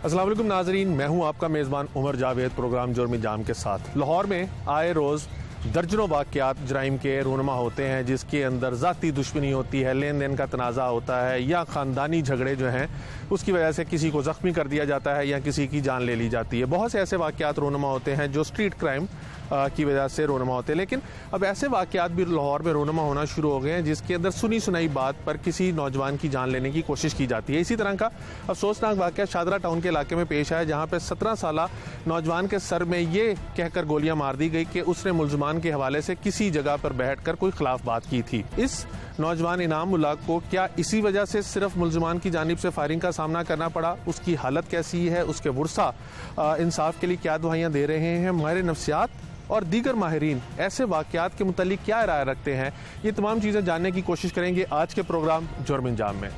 अस्सलाम वालेकुम नाजरीन, मैं हूं आपका मेज़बान उमर जावेद प्रोग्राम जुर्म जाम के साथ। लाहौर में आए रोज़ दर्जनों वाक़यात जराइम के रूनमा होते हैं, जिसके अंदर ज़ाती दुश्मनी होती है, लेन देन का तनाज़ा होता है या ख़ानदानी झगड़े जो हैं उसकी वजह से किसी को ज़ख्मी कर दिया जाता है या किसी की जान ले ली जाती है। बहुत से ऐसे वाक़यात रूनमा होते हैं जो स्ट्रीट क्राइम की वजह से रूनमा होते हैं, लेकिन अब ऐसे वाक़यात भी लाहौर में रूनमा होना शुरू हो गए हैं जिसके अंदर सुनी सुनाई बात पर किसी नौजवान की जान लेने की कोशिश की जाती है। इसी तरह का अफसोसनाक वाक़या शादरा टाउन के इलाके में पेश आया, जहाँ पर 17 साला नौजवान के सर में ये कहकर गोलियां मार दी गई कि उसने मुल्ज़मान के हवाले से किसी जगह पर बैठकर कोई खिलाफ बात की थी। इस नौजवान इनाम उल्लाह को क्या इसी वजह से सिर्फ मुल्ज़मान की जानिब से फायरिंग का सामना करना पड़ा? उसकी हालत कैसी है? उसके वर्सा इंसाफ के लिए क्या दुआएं दे रहे हैं? माहिर नफ्सियात और दीगर माहिरीन ऐसे वाक़यात के मुतालिक क्या राय रखते हैं? ये तमाम चीज़ें जानने की कोशिश करेंगे आज के प्रोग्राम जुर्म जाम में।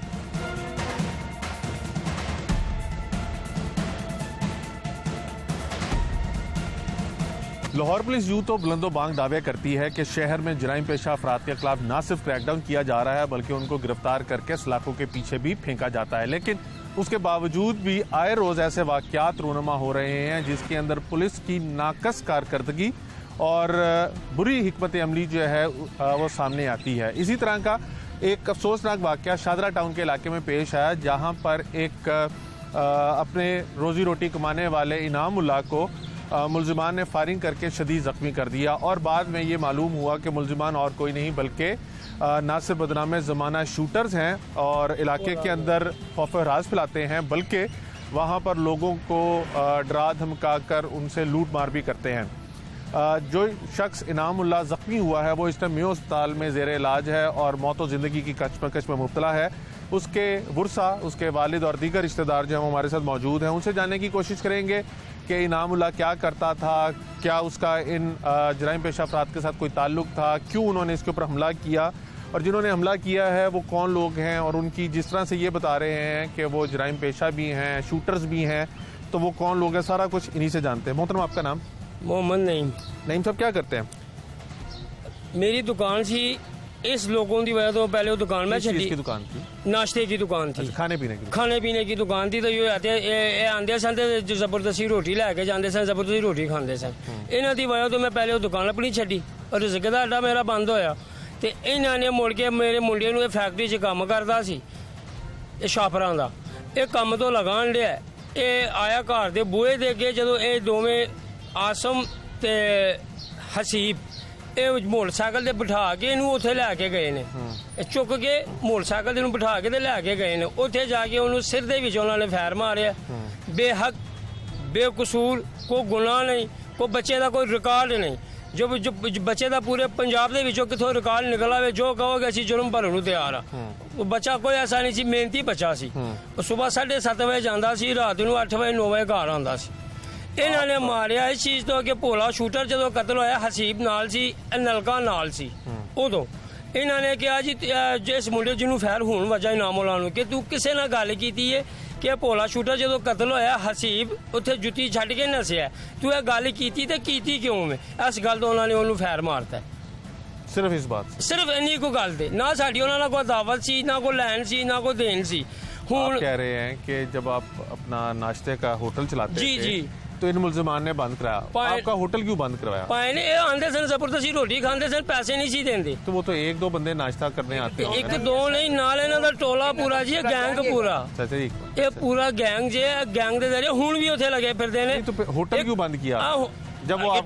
लाहौर पुलिस यूं तो बुलंदो बांग दावे करती है कि शहर में जराइम पेशा अफराद के खिलाफ न सिर्फ क्रैकडाउन किया जा रहा है बल्कि उनको गिरफ्तार करके सलाखों के पीछे भी फेंका जाता है, लेकिन उसके बावजूद भी आए रोज़ ऐसे वाक़यात रूनमा हो रहे हैं जिसके अंदर पुलिस की नाकस कारकर्दगी और बुरी हिकमत अमली जो है वो सामने आती है। इसी तरह का एक अफसोसनाक वाक़या शादरा टाउन के इलाके में पेश आया, जहाँ पर एक अपने रोज़ी रोटी कमाने वाले इनाम उल्लाह को मुल्ज़मान ने फायरिंग करके शदीद ज़ख्मी कर दिया और बाद में ये मालूम हुआ कि मुल्ज़मान और कोई नहीं बल्कि नासिर बदनाम ज़माना शूटर्स हैं और इलाके के अंदर खौफ राज फैलाते हैं, बल्कि वहाँ पर लोगों को डरा धमका कर उनसे लूट मार भी करते हैं। जो शख्स इनाम उल्लाह ज़ख्मी हुआ है वो इस टाइम मेयो अस्पताल में ज़ेर इलाज है और मौत व ज़िंदगी की कशमकश में मुब्तला है। उसके वर्सा, उसके वालिद और दीगर रिश्तेदार जो हैं हमारे साथ मौजूद हैं, उनसे जानने की कोशिश करेंगे कि इनाम उल्लाह क्या करता था, क्या उसका इन जराइम पेशा अफराद के साथ कोई ताल्लुक़ था, क्यों उन्होंने इसके ऊपर हमला किया और जिन्होंने हमला किया है वो कौन लोग हैं और उनकी जिस तरह से ये बता रहे हैं कि वो जराइम पेशा भी हैं, शूटर्स भी हैं, तो वो कौन लोग हैं, सारा कुछ इन्हीं से जानते हैं। मोहतरम, आपका नाम? मोहम्मद नईम। नईम साहब, क्या करते हैं? मेरी दुकान थी, इस लोगों की वजह तो पहले वो दुकान में छड़ी। की दुकान थी? नाश्ते की दुकान थी। खाने पीने की दुकान थी। तो ये आते सन तो जबरदस्ती रोटी लैके जाते सन, जबरदस्ती रोटी खाते सन। इन्हों की वजह तो मैं पहले वो दुकान अपनी छड़ी और रिज़्क दा अड्डा मेरा बंद होया। तो इन्हों ने मुड़ के मेरे मुंडे नूं फैक्ट्री च काम करता सी, छापरां दा, ये काम तो लगान लिया। ये आया घर के बूहे दे अगे, जदों ये दोवें आसम ते हसीब ये मोटरसाइकिल ते बिठा के इनू उत्थे लैके गए ने, चुक के मोटरसाइकिल ते बिठा के लैके गए ने। उत्थे जाके उन्होंने सिर दे विच उन्होंने फैर मारिया, बेहक बेकसूर, कोई गुनाह नहीं, कोई बच्चे का कोई रिकॉर्ड नहीं। जो बच्चे का पूरे पंजाब दे विचों कितों रिकॉर्ड निकला वे, जो कहोगे असीं जुर्म भरन नूं तैयार आ। वो बच्चा कोई ऐसा नहीं सी, मेहनती बच्चा सी। सुबह 7:30 बजे जाता सी, रात नूं 8 बजे 9 बजे घर आंदा सी। इन्हों ने मारिया इस चीज़ तो कि भोला शूटर जो कतल होया हसीब नाल सी, नलका नाल सी। उदों इन्होंने कहा जी जिस मुंडे जिन्हों फैर होने वजह इनाम उल्लाह नूं कि तू किसी नाल गल कीती है कि भोला शूटर जो कतल होया हसीब उत्थे जुत्ती छड्ड के नसिया, तू यह गल कीती ते कीती क्यों? में इस गल तो उन्होंने उन्होंने फैर मारता। सिर्फ इस बात, सिर्फ इन्नी को गल ते ना साडी उन्होंने कोई दावत सी, ना कोई लैन सी, ना कोई देन सी। आप कह रहे हैं कि जब आप अपना नाश्ते का होटल चलाते थे तो इन मुल्ज़मान ने बंद कराया, आपका होटल क्यों बंद करवाया? पाए ने आंदे सन, जबरदस्ती रोटी खाते सन, पैसे नहीं सी देंदे। तो वो तो एक दो बंदे नाश्ता करने आते हैं, एक दो नहीं, नाल इन्हां दा टोला पूरा जी, गैंग पूरा। ये पूरा गैंग जे गैंग दे जरिए हुण भी उत्थे लगे फिरदे ने। तो होटल क्यों बंद किया? जब वो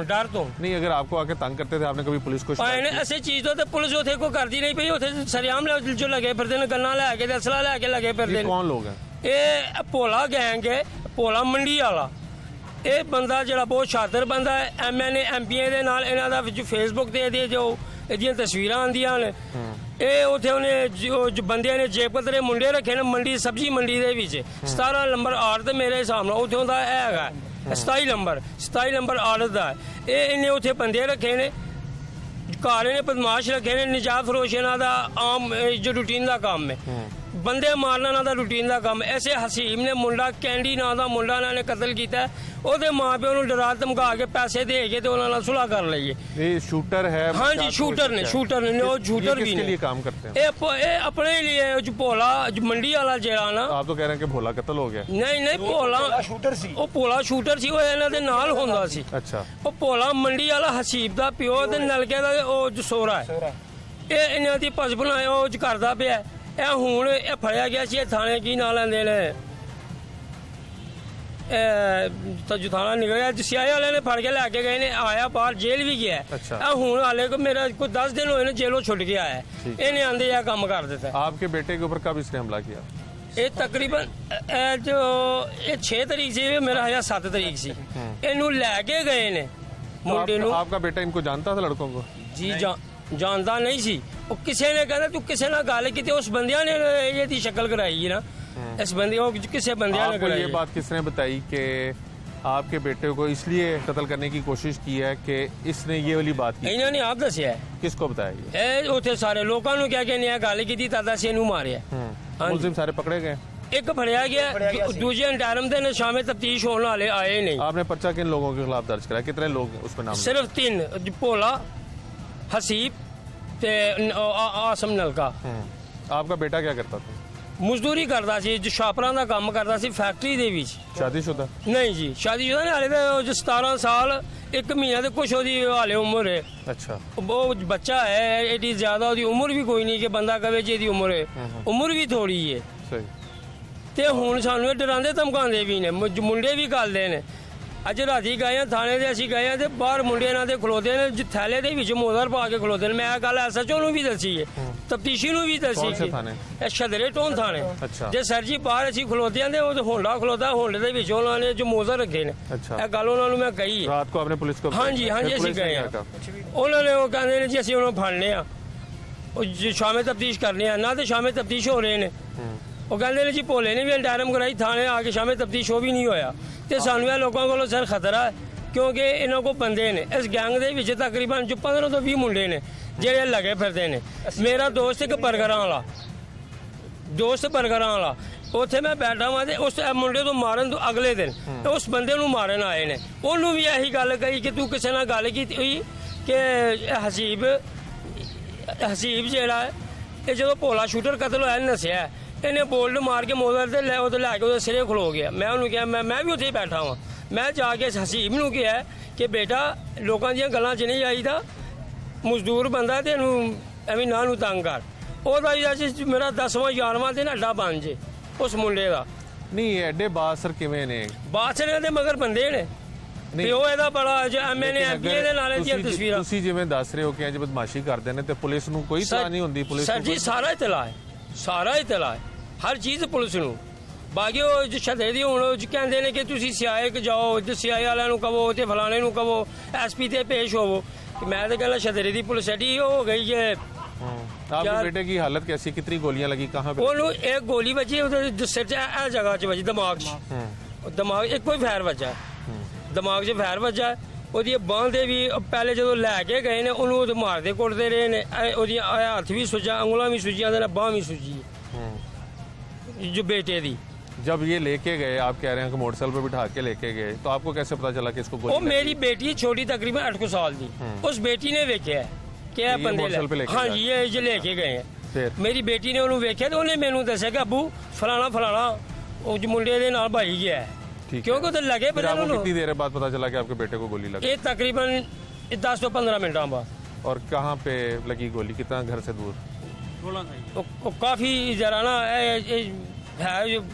डर तो नहीं, अगर आपको आके तंग करते थे आपने कभी पुलिस को? ऐसी चीज तो पुलिस उथे को करती नहीं पई, उथे सरेआम जो लगे फिरदे ने, गन्ना लैके असला लैके लगे फिरदे ने। कौन लोग हैं? ये भोला गैंग है, भोला मंडी वाला। ये बंदा जो बहुत शातिर बंदा है, MNA MP दे नाल इन्हां दा फेसबुक ते जो इहदियां तस्वीरां आंदियां ने। ये उत्थे उन्हें जो बंदे ने जेब कतरे मुंडे रखे ने मंडी, सब्जी मंडी दे विच 17 नंबर आड़ ते मेरे हिसाब नाल उत्थों दा हैगा 27 नंबर आड़ दा। ये इन्हें उत्थे बंदे रखे ने, घर ने बदमाश रखे ने, निजात फरोश इन्हां दा आम जो रूटीन दा काम है। ਬੰਦੇ ਮਾਰਨਾ ਇਹਨਾਂ ਦਾ ਰੂਟੀਨ ਦਾ ਕੰਮ। ਐਸੇ ਹਸੀਮ ਨੇ ਮੁੰਡਾ ਕੈਂਡੀ ਨਾਂ ਦਾ ਮੁੰਡਾ ਇਹਨਾਂ ਨੇ ਕਤਲ ਕੀਤਾ। ਉਹਦੇ ਮਾਪਿਓ ਨੂੰ ਡਰਾ ਧਮਕਾ ਕੇ ਪੈਸੇ ਦੇ ਕੇ ਤੇ ਉਹਨਾਂ ਨਾਲ ਸੁਲ੍ਹਾ ਕਰ ਲਈਏ। ये शूटर है? हाँ जी शूटर ने वो शूटर भी किसके ने लिए काम करते हैं? ये अपने लिए जो भोला जो मंडी वाला जेड़ा ना आप तो कह रहे हैं कि भोला कत्ल हो गया। नहीं भोला शूटर सी वो भोला शूटर सी वो ਇਹਨਾਂ ਦੇ ਨਾਲ ਹੁੰਦਾ ਸੀ। अच्छा ਉਹ ਭੋਲਾ ਮੰਡੀ ਵਾਲਾ ਹਸੀਬ ਦਾ ਪਿਓ ਤੇ ਨਲਕੇ ਦਾ ਉਹ ਜੋ ਸੋਹਰਾ ਹੈ ਇਹ ਇਹਨਾਂ ਦੀ ਪਸ ਬਣਾਇਆ ਉਹ ਚ ਕਰਦਾ ਪਿਆ। ਇਹ ਹੁਣ ਇਹ ਫੜਿਆ ਗਿਆ ਸੀ। ਇਹ ਥਾਣੇ ਕੀ ਨਾਂ ਲੈਂਦੇ ਨੇ ਤਾਂ ਜੋ ਥਾਣਾ ਨਿਕਲਿਆ ਸੀਆਈ ਵਾਲਿਆਂ ਨੇ ਫੜ ਕੇ ਲੈ ਕੇ ਗਏ ਨੇ। ਆਇਆ ਬਾਹਰ ਜੇਲ੍ਹ ਵੀ ਗਿਆ। अच्छा। ਇਹ ਹੁਣ ਹਾਲੇ ਕੋ ਮੇਰਾ ਕੋਈ 10 ਦਿਨ ਹੋਏ ਨੇ ਜੇਲੋਂ ਛੁੱਟ ਕੇ ਆਇਆ। ਇਹਨੇ ਆਂਦੇ ਆ ਕੰਮ ਕਰ ਦਿੱਤਾ। आपके बेटे के ऊपर कब इसने हमला किया? ਇਹ ਤਕਰੀਬਨ ਇਹ 6 ਤਰੀਕ ਸੀ ਮੇਰਾ ਹਜਾ 7 ਤਰੀਕ ਸੀ। ਇਹਨੂੰ ਲੈ ਕੇ ਗਏ ਨੇ तो ਮੁੰਡੇ ਨੂੰ। आपका बेटा इनको जानता था लड़कों को? ਜੀ ਜਾਣਦਾ ਨਹੀਂ ਸੀ। ਉਹ ਕਿਸੇ ਨੇ ਕਹਿੰਦਾ ਤੂੰ ਕਿਸੇ ਨਾਲ ਗੱਲ ਕੀਤੀ ਉਸ ਬੰਦਿਆਂ ਨੇ ਇਹਦੀ ਸ਼ਕਲ ਕਰਾਈ ਨਾ। इस बंदे को किसी बंदे ने आपको ये बात किसने बताई कि आपके बेटे को इसलिए कत्ल करने की कोशिश की है कि इसने ये वाली बात की? इन्होंने आप दसिया किसको बताया? ये उथे सारे लोगों ने क्या कहने गल की दादा से इनू मारिया। मुलजिम सारे पकड़े गए? एक फड़िया गया दूजे अंटारम दे शामे तफ्तीश होने वाले आए नहीं। आपने पर्चा किन लोगों के खिलाफ दर्ज कराया? कितने लोग उसमें नाम? सिर्फ 3 भोला हसीब ते आसम नलका। आपका बेटा क्या करता था? ਮਜ਼ਦੂਰੀ ਕਰਦਾ ਸੀ ਜੋ ਸ਼ਾਪਰਾਂ ਦਾ ਕੰਮ ਕਰਦਾ ਸੀ ਫੈਕਟਰੀ ਦੇ ਵਿੱਚ। शादीशुदा? ਨਹੀਂ ਜੀ ਸ਼ਾਦੀशुदा ਨੇ ਹਾਲੇ ਤਾਂ 17 ਸਾਲ 1 ਮਹੀਨਾ ਤੇ ਕੁਛ ਉਹਦੀ ਹਾਲੇ ਉਮਰ ਹੈ। अच्छा ਉਹ ਬੱਚਾ ਹੈ ਐਡੀ ਜ਼ਿਆਦਾ ਉਹਦੀ ਉਮਰ ਵੀ ਕੋਈ ਨਹੀਂ ਕਿ ਬੰਦਾ ਕਵੇ ਜੀ ਇਹਦੀ ਉਮਰ ਹੈ। ਉਮਰ ਵੀ ਥੋੜੀ ਹੈ। सही। ਤੇ ਹੁਣ ਸਾਨੂੰ ਇਹ ਡਰਾਉਂਦੇ ਧਮਕਾਉਂਦੇ ਵੀ ਨੇ ਮੁੰਡੇ ਵੀ ਕਰਦੇ ਨੇ। ਅੱਜ ਰਾਤੀ ਗਏ ਆ ਥਾਣੇ ਦੇ ਅਸੀਂ ਗਏ ਆ ਤੇ ਬਾਹਰ ਮੁੰਡੇ ਇਹਨਾਂ ਦੇ ਖਲੋਤੇ ਨੇ ਥੈਲੇ ਦੇ ਵਿੱਚ ਮੋਦਰ ਪਾ ਕੇ ਖਲੋਤੇ ਨੇ। ਮੈਂ ਇਹ ਗੱਲ ਐਸਐਚਓ ਨੂੰ ਵੀ ਦੱਸੀ ਹੈ ਤਫਤੀਸ਼ੀ ਨੂੰ ਵੀ ਦੱਸੀ कौन से थाने? ਇਹ ਸ਼ਦਰੇ ਟੋਨ ਥਾਣੇ। ਅੱਛਾ। ਜੇ ਸਰ ਜੀ ਬਾਹਰ ਅਸੀਂ ਖਲੋਤੇ ਆਂ ਤੇ ਉਹ ਹੋਂਡਾ ਖਲੋਤਾ ਹੋਂਡੇ ਦੇ ਵਿੱਚ ਉਹਨਾਂ ਨੇ ਜੋ ਮੋਜ਼ਰ ਰੱਖੇ ਨੇ। अच्छा। ਇਹ ਗੱਲ ਉਹਨਾਂ ਨੂੰ ਮੈਂ ਕਹੀ ਹੈ। रात को आपने पुलिस को? हाँ जी फिर ਅਸੀਂ पुलिस ने ਗਏ क्या ਆ। कहा? ਉਹਨਾਂ ਨੇ ਉਹ ਕਹਿੰਦੇ ਨੇ ਜੀ ਅਸੀਂ ਉਹਨੂੰ ਫੜਨੇ ਆ ਉਹ ਸ਼ਾਮੇ ਤਫਤੀਸ਼ ਕਰਨੀ ਆ ਨਾ ਤੇ ਸ਼ਾਮੇ ਤਫਤੀਸ਼ ਹੋ ਰਹੇ ਨੇ। ਉਹ ਕਹਿੰਦੇ ਨੇ ਜੀ ਭੋਲੇ ਨੇ ਵੀ ਅੰਟਾਰਮ ਕਰਾਈ ਥਾਣੇ ਆ ਕੇ ਸ਼ਾਮੇ ਤਫਤੀਸ਼ ਉਹ ਵੀ ਨਹੀਂ ਹੋਇਆ। ਤੇ ਸਾਨੂੰ ਇਹ ਲੋਕਾਂ ਕੋਲੋਂ ਸਰ ਖਤਰਾ ਹੈ ਕਿਉਂਕਿ ਇਹਨਾਂ ਕੋਲ ਬੰਦੇ ਨੇ ਇਸ ਗੈਂਗ ਦੇ ਵਿੱਚ ਤਕਰੀਬਨ 15 ਤੋਂ 20 ਮੁੰਡੇ ਨੇ ਜਿਹੜੇ ਲੱਗੇ ਫਿਰਦੇ ਨੇ। ਮੇਰਾ ਦੋਸਤ ਇੱਕ ਬਰਗਰਾਂ ਵਾਲਾ ਉੱਥੇ ਮੈਂ ਬੈਠਾ ਵਾਂ ਤੇ ਉਸ ਮੁੰਡੇ ਤੋਂ ਮਾਰਨ ਤੋਂ ਅਗਲੇ ਦਿਨ ਉਸ ਬੰਦੇ ਨੂੰ ਮਾਰਨ ਆਏ ਨੇ। ਉਹਨੂੰ ਵੀ ਇਹੀ ਗੱਲ ਕਹੀ ਕਿ ਤੂੰ ਕਿਸੇ ਨਾਲ ਗੱਲ ਕੀਤੀ ਹੋਈ ਕਿ ਹਸੀਬ ਜਿਹੜਾ ਹੈ ਇਹ ਜਦੋਂ ਭੋਲਾ ਸ਼ੂਟਰ ਕਤਲ ਹੋਇਆ ਨਸਿਆ ਇਹਨੇ ਬੋਲਡ ਮਾਰ ਕੇ ਮੋਦਰ ਤੇ ਲੈ ਕੇ ਉਹਦੇ ਸਿਰੇ ਖਲੋ ਗਿਆ। ਮੈਂ ਉਹਨੂੰ ਕਿਹਾ ਮੈਂ ਵੀ ਉੱਥੇ ਹੀ ਬੈਠਾ ਵਾਂ। ਮੈਂ ਜਾ ਕੇ ਹਸੀਬ ਨੂੰ ਕਿਹਾ ਕਿ ਬੇਟਾ ਲੋਕਾਂ ਦੀਆਂ ਗੱਲਾਂ 'ਚ ਨਹੀਂ ਆਈਦਾ ਮਜ਼ਦੂਰ ਬੰਦਾ ਤੇ ਇਹਨੂੰ ਐਵੇਂ ਨਾ ਨੂੰ ਤੰਗ ਕਰ। ਉਹਦਾ ਜੀ ਮੇਰਾ 10ਵਾਂ 11ਵਾਂ ਦਿਨ ਅੱਡਾ ਬਣ ਜੇ ਉਸ ਮੁੰਡੇ ਦਾ। ਨਹੀਂ ਐਡੇ ਬਾਸਰ ਕਿਵੇਂ ਨੇ? ਬਾਦਸ਼ਾਹ ਦੇ ਮਗਰ ਬੰਦੇ ਨੇ ਤੇ ਉਹ ਇਹਦਾ ਬੜਾ ਐਮਐਨਏ ਐਮਪੀ ਦੇ ਨਾਲ ਦੀਆਂ ਤਸਵੀਰਾਂ। ਤੁਸੀਂ ਜਿਵੇਂ ਦੱਸ ਰਹੇ ਹੋ ਕਿ ਅੱਜ ਬਦਮਾਸ਼ੀ ਕਰਦੇ ਨੇ ਤੇ ਪੁਲਿਸ ਨੂੰ ਕੋਈ ਇਤਲਾ ਨਹੀਂ ਹੁੰਦੀ? ਪੁਲਿਸ ਸਰ ਜੀ ਸਾਰਾ ਇਤਲਾ ਹੈ ਹਰ ਚੀਜ਼ ਪੁਲਿਸ ਨੂੰ। ਬਾਕੀ ਉਹ ਸ਼ਦੇ ਦੀ ਹੁਣ ਕਹਿੰਦੇ ਨੇ ਕਿ ਤੁਸੀਂ ਸੀਆਈਏ ਜਾਓ ਤੇ ਸੀਆਈਏ ਵਾਲਿਆਂ ਨੂੰ ਕਹੋ ਤੇ ਫਲਾਣੇ ਨੂੰ ਕਹੋ ਐਸਪੀ ਤੇ ਪੇਸ਼ ਹੋਵੋ। ਮੈਂ ਤਾਂ ਕਹਿੰਦਾ ਸ਼ਦਰੇ ਦੀ ਪੁਲਿਸ ਐਡੀ ਹੋ ਗਈ ਹੈ। आपके बेटे की हालत कैसी? कितनी गोलियां लगी? कहाँ पे? ਉਹਨੂੰ ਇੱਕ ਗੋਲੀ ਵੱਜੀ ਉਹਦੇ ਸਿਰ 'ਚ ਇਹ ਜਗ੍ਹਾ 'ਚ ਵੱਜੀ ਦਿਮਾਗ 'ਚ। ਦਿਮਾਗ ਇੱਕੋ ਹੀ ਫਾਇਰ ਵੱਜਾ ਦਿਮਾਗ 'ਚ ਫਾਇਰ ਵੱਜਾ। ਉਹਦੀ ਬਾਂਹ ਦੇ ਵੀ ਪਹਿਲੇ ਜਦੋਂ ਲੈ ਕੇ ਗਏ ਨੇ ਉਹਨੂੰ ਮਾਰਦੇ ਕੁੱਟਦੇ ਰਹੇ ਨੇ। ਉਹਦੀਆਂ ਹੱਥ ਵੀ ਸੁੱਜਾ ਉਂਗਲਾਂ ਵੀ ਸੁੱਜੀਆਂ ਤੇ ਬਾਂਹ ਵੀ ਸੁੱਜੀ ਜੋ बेटे दी। जब ये लेके गए आप कह रहे हैं कि मोटरसाइकिल पे बिठा के लेके गए तो आपको कैसे पता चला कि इसको गोली वो लगी? मेरी बेटी छोटी तकरीबन 8 साल दी। उस बेटी ने वेख्या कि ये बंदे मोटरसाइकिल पे लेके हाँ गए? जी ये लेके गए हैं। फिर? मेरी बेटी ने उन्होंने वेख्या तो उन्हें मैनू दस्या कि अबू फलाना वो मुंडे दे नाल भाई गया है। ठीक है। क्योंकि उधर लगे फिर आपको पता कितनी देर बाद पता चला कि आपके बेटे को गोली लगी? ये तकरीबन 10 से 15 मिनट बाद। और कहाँ पे लगी गोली? कितना घर से दूर? वो काफी जरा ना है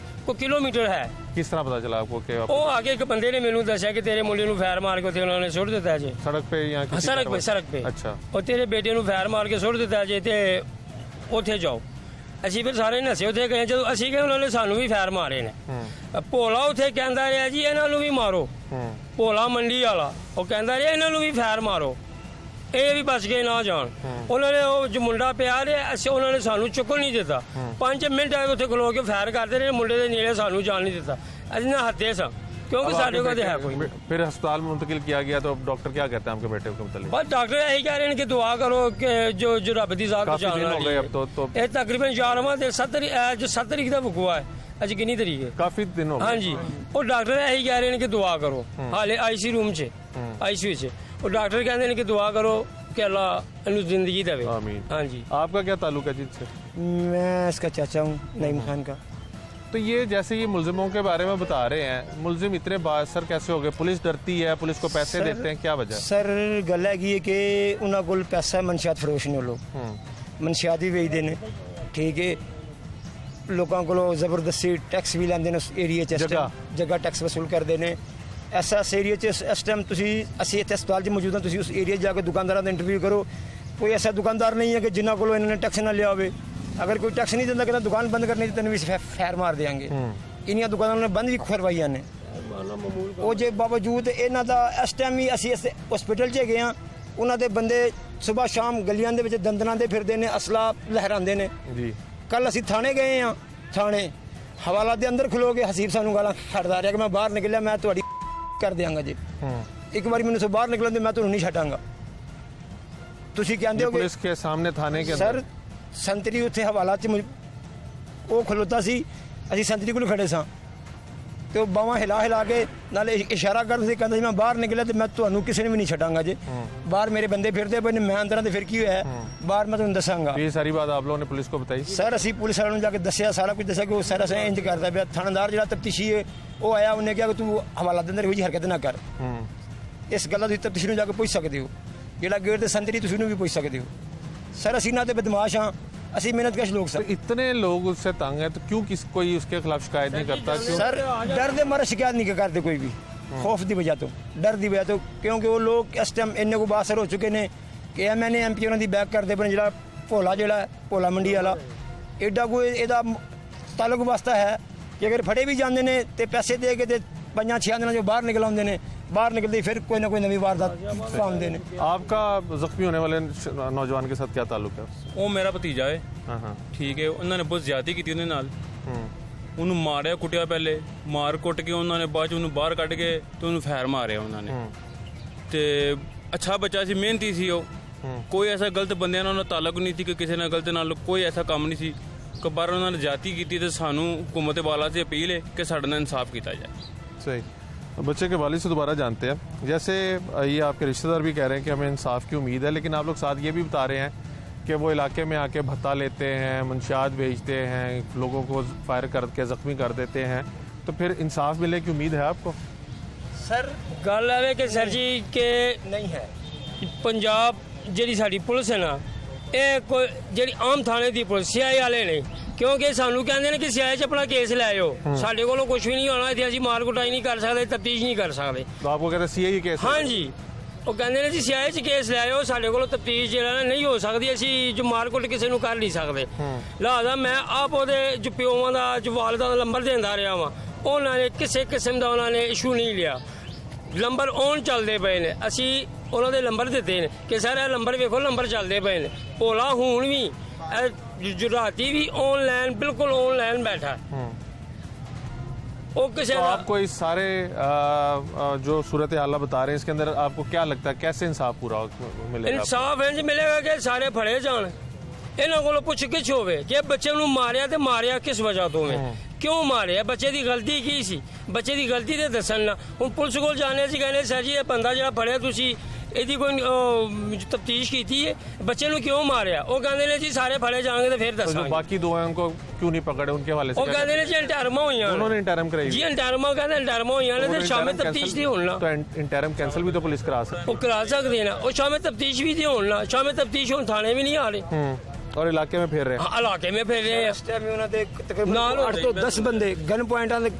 को किलोमीटर है। किस तरह पता चला आपको कि वो आगे एक बंदे ने मैनू दस्या कि तेरे मुंडे फायर मार के उन्होंने सुट दिता है जी सड़क पे या किसी सड़क पे। अच्छा। और तेरे बेटे ਨੂੰ ਫਾਇਰ ਮਾਰ ਕੇ ਸੁੱਟ ਦਿੱਤਾ ਜੇ ਤੇ ਉੱਥੇ ਜਾਓ। ਅਸੀਂ ਫਿਰ ਸਾਰੇ ਨਸੇ ਉੱਥੇ ਗਏ। ਜਦੋਂ ਅਸੀਂ ਗਏ ਉਹਨਾਂ ਨੇ ਸਾਨੂੰ ਵੀ ਫਾਇਰ ਮਾਰੇ ਨੇ। ਭੋਲਾ ਉੱਥੇ ਕਹਿੰਦਾ ਰਿਹਾ ਜੀ ਇਹਨਾਂ ਨੂੰ ਵੀ ਮਾਰੋ। ਭੋਲਾ ਮੰਡੀ ਵਾਲਾ ਉਹ ਕਹਿੰਦਾ ਰਿਹਾ ਇਹਨਾਂ ਨੂੰ ਵੀ ਫਾਇਰ ਮਾਰੋ ਇਹ ਵੀ ਬਚ ਕੇ ਨਾ ਜਾਣ। ਉਹਨਾਂ ਨੇ ਉਹ ਜੋ ਮੁੰਡਾ ਪਿਆ ਰਿਹਾ ਅਸੀਂ ਉਹਨਾਂ ਨੇ ਸਾਨੂੰ ਚੁੱਕਣ ਨਹੀਂ ਦਿੱਤਾ। 5 ਮਿੰਟ ਆਏ ਉੱਥੇ ਖਲੋ ਕੇ ਫਾਇਰ ਕਰਦੇ ਰਹੇ ਮੁੰਡੇ ਦੇ ਨੇੜੇ ਸਾਨੂੰ ਜਾਣ ਨਹੀਂ ਦਿੱਤਾ। ਅਸੀਂ ਨਾ ਹੱਥੇ ਸਾਂ क्योंकि साढ़े को तो है कोई नहीं। फिर अस्पताल में मुंतकिल किया गया तो अब डॉक्टर क्या कहते हैं आपके बेटे के मुतालिक? बस डॉक्टर यही कह रहे हैं कि दुआ करो कि जो रब दी जात काफी दिन हो गए अब तो ਇਹ ਤਕਰੀਬਨ 11ਵਾਂ ਤੇ 7 ਤਰੀਕ ਦਾ ਵਕੂਆ ਹੈ। ਅੱਜ ਕਿੰਨੀ ਤਰੀਕ ਹੈ? काफी दिन हो गए। ਹਾਂਜੀ ਉਹ ਡਾਕਟਰ ਇਹੀ ਕਹਿ ਰਹੇ ਨੇ ਕਿ ਦੁਆ ਕਰੋ। ਹਾਲੇ ਆਈਸੀ ਰੂਮ 'ਚ ਆਈਸੀਯੂ 'ਚ ਉਹ ਡਾਕਟਰ ਕਹਿੰਦੇ ਨੇ ਕਿ ਦੁਆ ਕਰੋ ਕਿ ਅੱਲਾ ਇਹਨੂੰ ਜ਼ਿੰਦਗੀ ਦੇਵੇ। आमीन। ਹਾਂਜੀ आपका क्या ताल्लुक है जी इससे? मैं इसका चाचा हूँ नईम खान का। तो ये जैसे ये मुलजिमों के बारे में बता रहे हैं, मुलजिम इतने बासर कैसे हो गए? पुलिस डरती है, पुलिस को पैसे देते हैं, क्या वजह? सर गल हैगी है कि उन्होंने कोल पैसा मनशियात फरोश ने लोग मनशियात भी बेचते हैं, ठीक है। लोगों को जबरदस्ती टैक्स भी लेंदे ने उस एरिया जगह टैक्स वसूल करते हैं। ऐसा इस एरिया इस टाइम असी इतने अस्पताल च मौजूद हाँ, उस एरिया जाकर दुकानदारों का इंटरव्यू करो, कोई ऐसा दुकानदार नहीं है कि जिन्हों को इन्होंने टैक्स ना लिया हो। अगर कोई टैक्स नहीं देता कहता दुकान बंद करनी तेन भी फैर मार देंगे। इन दुकानों ने बंद भी करवाई ने वो जे बावजूद इन्हों का इस टाइम ही असी हॉस्पिटल च गए हाँ। उन्होंने बंदे सुबह शाम गलियां दे विच दंदनां दे फिरदे ने, असला लहरांदे ने। कल असी थाने गए हाँ, थाने हवाला दे अंदर खलो के हसीब सानू गालां खड़दा रहा कि मैं बाहर निकलिया मैं तुहाडी कर देंगा जी। एक बार मैंने तो बाहर निकलन दे मैं तुहानू नहीं छड्डांगा। तुसीं कहंदे हो पुलिस के सामने थाने के सर संतरी उत्थे हवाला च वो खलोता सी, असी संतरी कोल खड़े सां तो बावां हिला हिला के नाले इशारा करदे सी, कहंदा सी मैं बाहर निकलिया ते मैं तुहानू किसी ने भी नहीं छड्डांगा जी। बाहर मेरे बंदे फिरदे पे ने, मैं अंदर ते फिर की होया बाहर मैं तुहानू दसांगा। ये सारी बात आप लोगों ने पुलिस को बताई? सर असी पुलिस वालों जाके दसिया, सारा कुछ दसिया कि वो सारा से इंज करदा पिया। थानेदार जिहड़ा तफ्तीशी है वो आया, उन्हें कहा कि तू हवाला दे अंदर कोई हरकत ना कर। इस गल्ला तुसीं तफ्तीशी नूं जाके पुछ सकदे हो, जिहड़ा गेट ते संतरी तुसीं नूं भी पुछ सकदे हो। सर असी ना ते बदमाश हाँ, असी मेहनत कश लोग सर। तो इतने लोग उससे तंग है तो क्यों कोई उसके खिलाफ शिकायत नहीं करता? क्यों? सर डर दे मारे शिकायत नहीं करते कोई भी, खौफ की वजह तो, डर की वजह तो, क्योंकि वो लोग इस टाइम इन्ने को बासर हो चुके हैं कि एमएनए एमपी उन्होंने बैक करते पे जो भोला जो भोला मंडी वाला एडा कोई एदा ताल्लुक वास्ता है कि अगर फड़े भी जाते हैं तो पैसे दे के 5-6 दिन जो बाहर निकल आते हैं, बाहर निकलते फिर कोई ना कोई नवी वारदात पाते हैं। आपका जख्मी होने वाले नौजवान के साथ क्या ताल्लुक है? ਉਹ ਮੇਰਾ ਭਤੀਜਾ ਹੈ, हाँ। ਠੀਕ ਹੈ। ਉਹਨਾਂ ਨੇ ਬਹੁਤ ਜ਼ਿਆਦਤੀ ਕੀਤੀ ਉਹਦੇ ਨਾਲ, ਉਹਨੂੰ ਮਾਰਿਆ ਕੁੱਟਿਆ, ਪਹਿਲੇ ਮਾਰ ਕੁੱਟ ਕੇ ਉਹਨਾਂ ਨੇ ਬਾਅਦ ਚ ਉਹਨੂੰ ਬਾਹਰ ਕੱਢ ਕੇ ਤੇ ਉਹਨੂੰ ਫੈਰ ਮਾਰਿਆ ਉਹਨਾਂ ਨੇ। ਤੇ ਅੱਛਾ ਬੱਚਾ ਸੀ, ਮਿਹਨਤੀ ਸੀ ਉਹ, ਕੋਈ ਐਸਾ ਗਲਤ ਬੰਦਿਆਂ ਨਾਲ ਉਹਨਾਂ ਤਾਲੁਕ ਨਹੀਂ ਸੀ ਕਿ ਕਿਸੇ ਨਾਲ ਗਲਤ ਨਾਲ ਕੋਈ ਐਸਾ ਕੰਮ ਨਹੀਂ ਸੀ ਕਿ ਪਰ ਉਹਨਾਂ ਨੇ ਜ਼ਿਆਦਤੀ ਕੀਤੀ। ਤੇ ਸਾਨੂੰ ਹੁਕੂਮਤ ਵਾਲਾ से अपील है कि ਸਾਡੇ ਨਾਲ इंसाफ किया जाए। सही। बच्चे के वालिद से दोबारा जानते हैं, जैसे ये आपके रिश्तेदार भी कह रहे हैं कि हमें इंसाफ की उम्मीद है, लेकिन आप लोग साथ ये भी बता रहे हैं कि वो इलाके में आके भत्ता लेते हैं, मंशियात बेचते हैं, लोगों को फायर करके ज़ख्मी कर देते हैं, तो फिर इंसाफ मिलने की उम्मीद है आपको? सर ਗੱਲ ਇਹ ਕਿ ਸਰ ਜੀ ਕਿ नहीं है। ਪੰਜਾਬ ਜਿਹੜੀ ਸਾਡੀ ਪੁਲਿਸ ਹੈ ਨਾ, ਇਹ ਕੋਈ ਜਿਹੜੀ ਆਮ ਥਾਣੇ ਦੀ ਪੁਲਿਸ ਸੀਆਈ ਵਾਲੇ ਨੇ, ਕਿਉਂਕਿ ਸਾਨੂੰ ਕਹਿੰਦੇ ਨੇ ਕਿ ਸੀਆਈ 'ਚ ਆਪਣਾ ਕੇਸ ਲੈ ਜਾਓ। ਸਾਡੇ ਕੋਲੋਂ ਕੁਝ ਵੀ ਨਹੀਂ ਹੋਣਾ, ਇੱਥੇ ਅਸੀਂ ਮਾਰ ਕੁਟਾਈ ਨਹੀਂ ਕਰ ਸਕਦੇ, ਤਫਤੀਸ਼ ਨਹੀਂ ਕਰ ਸਕਦੇ। तो आपको कहते हैं सीआई केस? ਹਾਂਜੀ ਉਹ ਕਹਿੰਦੇ ਨੇ ਜੀ ਸੀਆਈ 'ਚ ਕੇਸ ਲੈ ਆਓ, ਸਾਡੇ ਕੋਲੋਂ ਤਫਤੀਸ਼ ਜਿਹੜਾ ਨਹੀਂ ਹੋ ਸਕਦੀ, ਅਸੀਂ ਜੋ ਮਾਰ ਕੁੱਟ ਕਿਸੇ ਨੂੰ ਕਰ ਨਹੀਂ ਸਕਦੇ। ਲਿਹਾਜ਼ਾ ਮੈਂ ਆਪ ਉਹਦੇ ਜੋ ਪਿਓਵਾਂ ਦਾ ਜੋ ਵਾਲਿਦਾਂ ਦਾ ਨੰਬਰ ਦਿੰਦਾ ਰਿਹਾ ਵਾਂ, ਉਹਨਾਂ ਨੇ ਕਿਸੇ ਕਿਸਮ ਦਾ ਉਹਨਾਂ ਨੇ ਇਸ਼ੂ ਨਹੀਂ ਲਿਆ। ਨੰਬਰ ਔਨ ਚੱਲਦੇ ਪਏ ਨੇ, ਅਸੀਂ ਉਹਨਾਂ ਦੇ ਨੰਬਰ ਦਿੱਤੇ ਨੇ ਕਿ ਸਰ ਇਹ ਨੰਬਰ ਵੇਖੋ, ਨੰਬਰ ਚੱਲਦੇ ਪਏ ਨੇ। ਭੋਲਾ ਹੁਣ ਵੀ ਜੋ ਰਾਤੀ ਵੀ ऑनलाइन बिल्कुल ऑनलाइन बैठा वो किसी तो आपको इस सारे जो सूरत हाल बता रहे हैं इसके अंदर आपको क्या लगता है कैसे इंसाफ पूरा मिलेगा? इंसाफ इंज मिलेगा कि सारे फड़े जान, ਇਹਨਾਂ ਕੋਲੋਂ ਪੁੱਛ ਗਿੱਛ ਹੋਵੇ ਕਿ ਬੱਚੇ ਨੂੰ ਮਾਰਿਆ ਤੇ ਮਾਰਿਆ ਕਿਸ ਵਜ੍ਹਾ ਤੋਂ ਹੈ, ਕਿਉਂ ਮਾਰਿਆ, ਬੱਚੇ ਦੀ ਗਲਤੀ ਕੀ ਸੀ, ਬੱਚੇ ਦੀ ਗਲਤੀ ਤੇ ਦੱਸਣ ਨਾ। ਹੁਣ ਪੁਲਿਸ ਕੋਲ ਜਾਣੇ ਸੀ, ਕਹਿੰਦੇ ਸਰ ਜੀ ਇਹ ਬੰਦਾ ਜਿਹੜਾ ਫੜਿਆ ਤੁਸੀਂ ਇਹਦੀ ਕੋਈ ਤਫਤੀਸ਼ ਕੀਤੀ ਹੈ, ਬੱਚੇ ਨੂੰ ਕਿਉਂ ਮਾਰਿਆ? ਉਹ ਕਹਿੰਦੇ ਨੇ ਜੀ ਸਾਰੇ ਫੜੇ ਜਾਣਗੇ ਤੇ ਫਿਰ ਦੱਸਾਂਗੇ। बाकी दो हैं उनको क्यों नहीं पकड़े, उनके हवाले से ਉਹ ਕਹਿੰਦੇ ਨੇ ਜੀ ਇੰਟਰਮ ਹੋਈਆਂ, उन्होंने इंटरम कराई ਜੀ ਇੰਟਰਮ ਕਹਿੰਦੇ ਇੰਟਰਮ ਹੋਈਆਂ ਨੇ ਤੇ ਸ਼ਾਮੇ ਤਫਤੀਸ਼ ਦੀ ਹੋਣ ਨਾ। तो इंटरम कैंसिल भी तो पुलिस करा सकती ਉਹ ਕਰਾ ਸਕਦੇ ਨਾ, ਉਹ ਸ਼ਾਮੇ ਤਫਤੀਸ਼ ਵੀ ਦੀ ਹੋਣ ਨਾ। ਸ਼ਾਮੇ ਤਫਤੀਸ਼ ਹੁਣ ਥਾਣੇ ਵੀ ਨਹੀਂ ਆ ਰਹੇ, है और इलाके में फिर रहे हैं। हाँ, इलाके में फिर रहे हैं। इस टाइम उन्होंने दे तकरीबन ਨਾਲ 8 ਤੋਂ 10 ਬੰਦੇ ਗਨ ਪੁਆਇੰਟਾਂ ਦੇ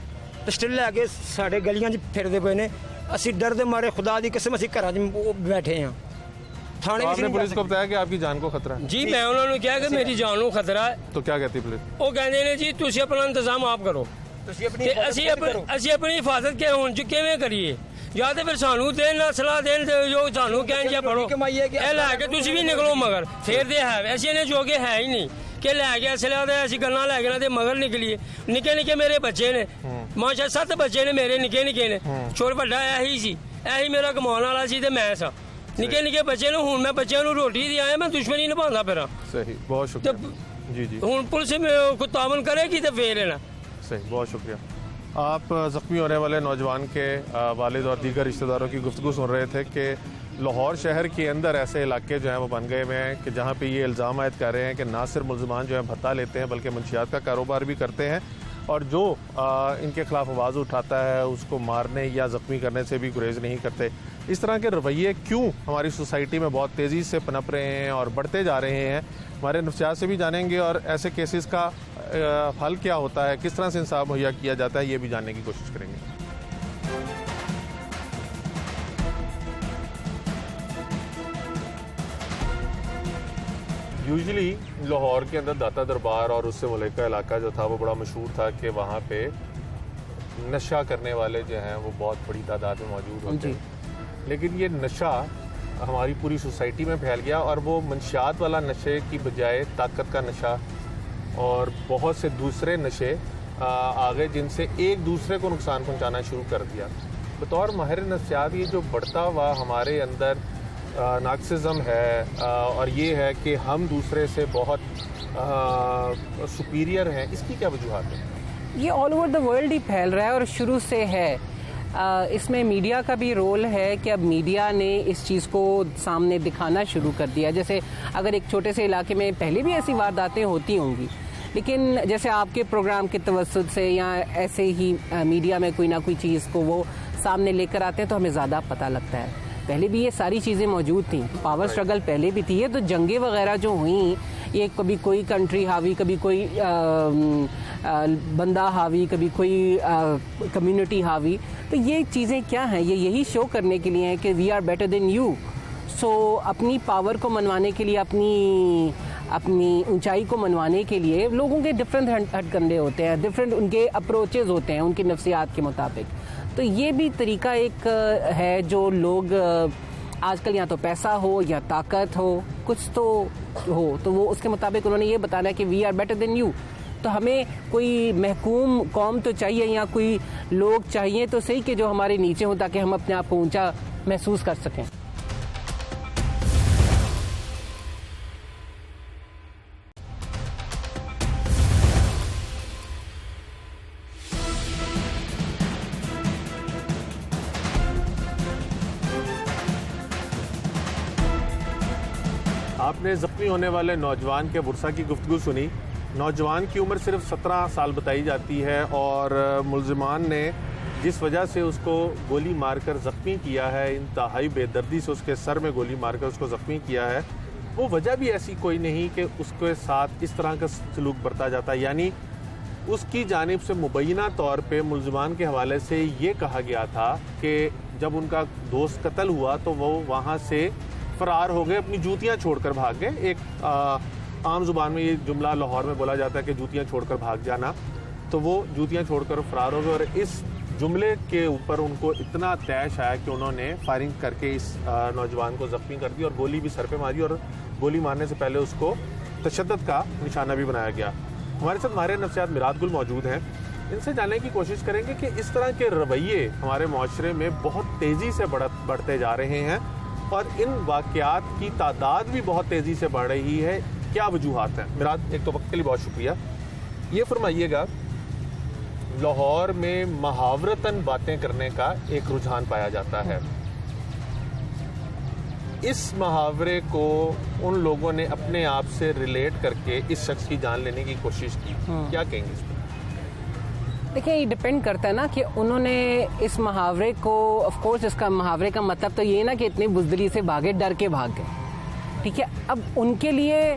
ਪਿਸਟਲ ਲੈ ਕੇ ਸਾਡੇ ਗਲੀਆਂ 'ਚ ਫਿਰਦੇ ਪਏ ਨੇ। ਅਸੀਂ ਡਰ ਦੇ ਮਾਰੇ ਖੁਦਾ ਦੀ ਕਸਮ ਅਸੀਂ ਘਰਾਂ 'ਚ ਬੈਠੇ ਹਾਂ। थाने तो भी आपने नहीं पुलिस जा को बताया कि आपकी जान को खतरा है, जी मैं उन्होंने कहा कि मेरी जान ਨੂੰ ਖਤਰਾ ਹੈ। तो क्या कहती पुलिस? ਉਹ ਕਹਿੰਦੇ ਨੇ ਜੀ ਤੁਸੀਂ ਆਪਣਾ ਇੰਤਜ਼ਾਮ ਆਪ ਕਰੋ ਤੁਸੀਂ ਆਪਣੀ ਤੇ ਅਸੀਂ ਆਪਣੀ ਹਿਫਾਜ਼ਤ ਕਿ ਹੁਣ ਚ ਕਿਵੇਂ ਕਰੀਏ, ਜਾਂ ਤੇ ਫਿਰ ਸਾਨੂੰ ਦੇਣ ਨਾ ਸਲਾਹ ਦੇਣ ਤੇ ਜੋ ਸਾਨੂੰ ਕਹਿਣ ਜਾਂ ਪੜੋ ਇਹ ਲੈ ਕੇ ਤੁਸੀਂ ਵੀ ਨਿਕਲੋ, ਮਗਰ ਫੇਰ ਦੇ ਹੈ ਅਸੀਂ ਨੇ ਜੋਗੇ ਹੈ ਹੀ ਨਹੀਂ। کہ لے گیا اسلحہ تے اسی گلاں لے گئے تے مگر نکلیے نکے نکے میرے بچے نے ماشاء 7 بچے نے میرے نکے نکے نے چھوڑ بڑا ایہی سی ایہی میرا کماؤن والا سی تے میں سا نکے نکے بچے نے ہن میں بچیاں نوں روٹی دی آیا میں دشمنی نبھاندا پھراں صحیح بہت شکریہ جی جی ہن پولیس میں کو تعاون کرے گی تے پھر لینا صحیح بہت شکریہ آپ زخمی ہونے والے نوجوان کے والد اور دیگر رشتہ داروں کی گفتگو سن رہے تھے کہ لاہور شہر کے اندر ایسے علاقے جو ہیں وہ بن گئے ہوئے ہیں کہ جہاں پہ یہ الزام عائد کر رہے ہیں کہ نہ صرف ملزمان جو ہیں بھتہ لیتے ہیں بلکہ منشیات کا کاروبار بھی کرتے ہیں اور جو ان کے خلاف آواز اٹھاتا ہے اس کو مارنے یا زخمی کرنے سے بھی گریز نہیں کرتے. اس طرح کے رویے کیوں ہماری سوسائٹی میں بہت تیزی سے پنپ رہے ہیں اور بڑھتے جا رہے ہیں؟ ہمارے نفسیات سے بھی جانیں گے اور ایسے کیسز کا حل کیا ہوتا ہے, کس طرح سے انصاف مہیا کیا جاتا ہے, یہ بھی جاننے کی کوشش کریں گے. یوزلی لاہور کے اندر داتا دربار اور اس سے ملکہ علاقہ جو تھا وہ بڑا مشہور تھا کہ وہاں پہ نشہ کرنے والے جو ہیں وہ بہت بڑی تعداد میں موجود ہوتے ہیں. لیکن یہ نشہ ہماری پوری سوسائٹی میں پھیل گیا اور وہ منشیات والا نشے کی بجائے طاقت کا نشہ اور بہت سے دوسرے نشے آگے جن سے ایک دوسرے کو نقصان پہنچانا شروع کر دیا. بطور ماہر نفسیات یہ جو بڑھتا ہوا ہمارے اندر نارکسزم ہے اور یہ ہے کہ ہم دوسرے سے بہت سپیریئر ہیں, اس کی کیا وجوہات ہیں؟ یہ آل اوور دا ورلڈ ہی پھیل رہا ہے اور شروع سے ہے. اس میں میڈیا کا بھی رول ہے کہ اب میڈیا نے اس چیز کو سامنے دکھانا شروع کر دیا. جیسے اگر ایک چھوٹے سے علاقے میں پہلے بھی ایسی وارداتیں ہوتی ہوں گی, لیکن جیسے آپ کے پروگرام کے توسط سے یا ایسے ہی میڈیا میں کوئی نہ کوئی چیز کو وہ سامنے لے کر آتے ہیں تو ہمیں زیادہ پتہ لگتا ہے. پہلے بھی یہ ساری چیزیں موجود تھیں, پاور سٹرگل پہلے بھی تھی. تو جنگیں وغیرہ جو ہوئیں یہ کبھی کوئی کنٹری حاوی, کبھی کوئی بندہ حاوی, کبھی کوئی کمیونٹی حاوی. تو یہ چیزیں کیا ہیں, یہ یہی شو کرنے کے لیے ہیں کہ we are better than you. So اپنی پاور کو منوانے کے لیے, اپنی اونچائی کو منوانے کے لیے لوگوں کے ڈفرینٹ ہٹ کنڈے ہوتے ہیں, ڈفرینٹ ان کے اپروچز ہوتے ہیں ان کی نفسیات کے مطابق. تو یہ بھی طریقہ ایک ہے جو لوگ آج کل یا تو پیسہ ہو یا طاقت ہو, کچھ تو ہو, تو وہ اس کے مطابق انہوں نے یہ بتانا ہے کہ we are better than you. تو ہمیں کوئی محکوم قوم تو چاہیے یا کوئی لوگ چاہیے تو صحیح کہ جو ہمارے نیچے ہوں تاکہ ہم اپنے آپ کو اونچا محسوس کر سکیں. آپ نے زخمی ہونے والے نوجوان کے ورثہ کی گفتگو سنی. نوجوان کی عمر صرف 17 سال بتائی جاتی ہے اور ملزمان نے جس وجہ سے اس کو گولی مار کر زخمی کیا ہے, انتہائی بے دردی سے اس کے سر میں گولی مار کر اس کو زخمی کیا ہے, وہ وجہ بھی ایسی کوئی نہیں کہ اس کے ساتھ اس طرح کا سلوک برتا جاتا. یعنی اس کی جانب سے مبینہ طور پہ ملزمان کے حوالے سے یہ کہا گیا تھا کہ جب ان کا دوست قتل ہوا تو وہ وہاں سے فرار ہو گئے, اپنی جوتیاں چھوڑ کر بھاگ گئے. ایک عام زبان میں یہ جملہ لاہور میں بولا جاتا ہے کہ جوتیاں چھوڑ کر بھاگ جانا. تو وہ جوتیاں چھوڑ کر فرار ہو گئے اور اس جملے کے اوپر ان کو اتنا طیش آیا کہ انہوں نے فائرنگ کر کے اس نوجوان کو زخمی کر دی اور گولی بھی سر پہ ماری اور گولی مارنے سے پہلے اس کو تشدد کا نشانہ بھی بنایا گیا. ہمارے ساتھ ماہر نفسیات میرات گل موجود ہیں, ان سے جاننے کی کوشش کریں گے کہ اس طرح کے رویے ہمارے معاشرے میں بہت تیزی سے بڑھتے جا رہے ہیں اور ان واقعات کی تعداد بھی بہت تیزی سے بڑھ رہی ہے. کیا وجوہات ہیں؟ میرات, ایک تو وقت کے لیے بہت شکریہ. یہ فرمائیے گا, لاہور میں محاورتاً باتیں کرنے کا ایک رجحان پایا جاتا ہے. اس محاورے کو ان لوگوں نے اپنے آپ سے ریلیٹ کر کے اس شخص کی جان لینے کی کوشش کی, کیا کہیں گے اس پر؟ دیکھیں یہ ڈپینڈ کرتا ہے نا کہ انہوں نے اس محاورے کو, آف کورس اس کا محاورے کا مطلب تو یہ نا کہ اتنی بزدلی سے بھاگے, ڈر کے بھاگ گئے, ٹھیک ہے. اب ان کے لیے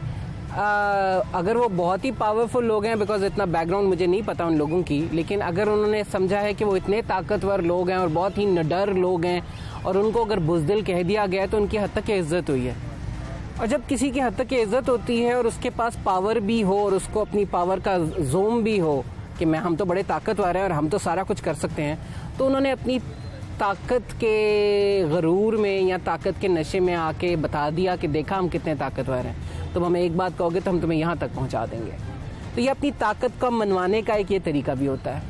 اگر وہ بہت ہی پاورفل لوگ ہیں, بیکاز اتنا بیک گراؤنڈ مجھے نہیں پتا ان لوگوں کی, لیکن اگر انہوں نے سمجھا ہے کہ وہ اتنے طاقتور لوگ ہیں اور بہت ہی نڈر لوگ ہیں اور ان کو اگر بزدل کہہ دیا گیا تو ان کی حد تک عزت ہوئی ہے. اور جب کسی کی حد تک عزت ہوتی ہے اور اس کے پاس پاور بھی ہو اور اس کو اپنی پاور کا زوم بھی ہو کہ ہم تو بڑے طاقتور ہیں اور ہم تو سارا کچھ کر سکتے ہیں, تو انہوں نے اپنی ताकत के गरूर में या ताकत के नशे में आके बता दिया कि देखा हम कितने ताकतवर हैं, तुम हमें एक बात कहोगे तो हम तुम्हें यहाँ तक पहुँचा देंगे। तो ये अपनी ताकत को मनवाने का एक ये तरीका भी होता है।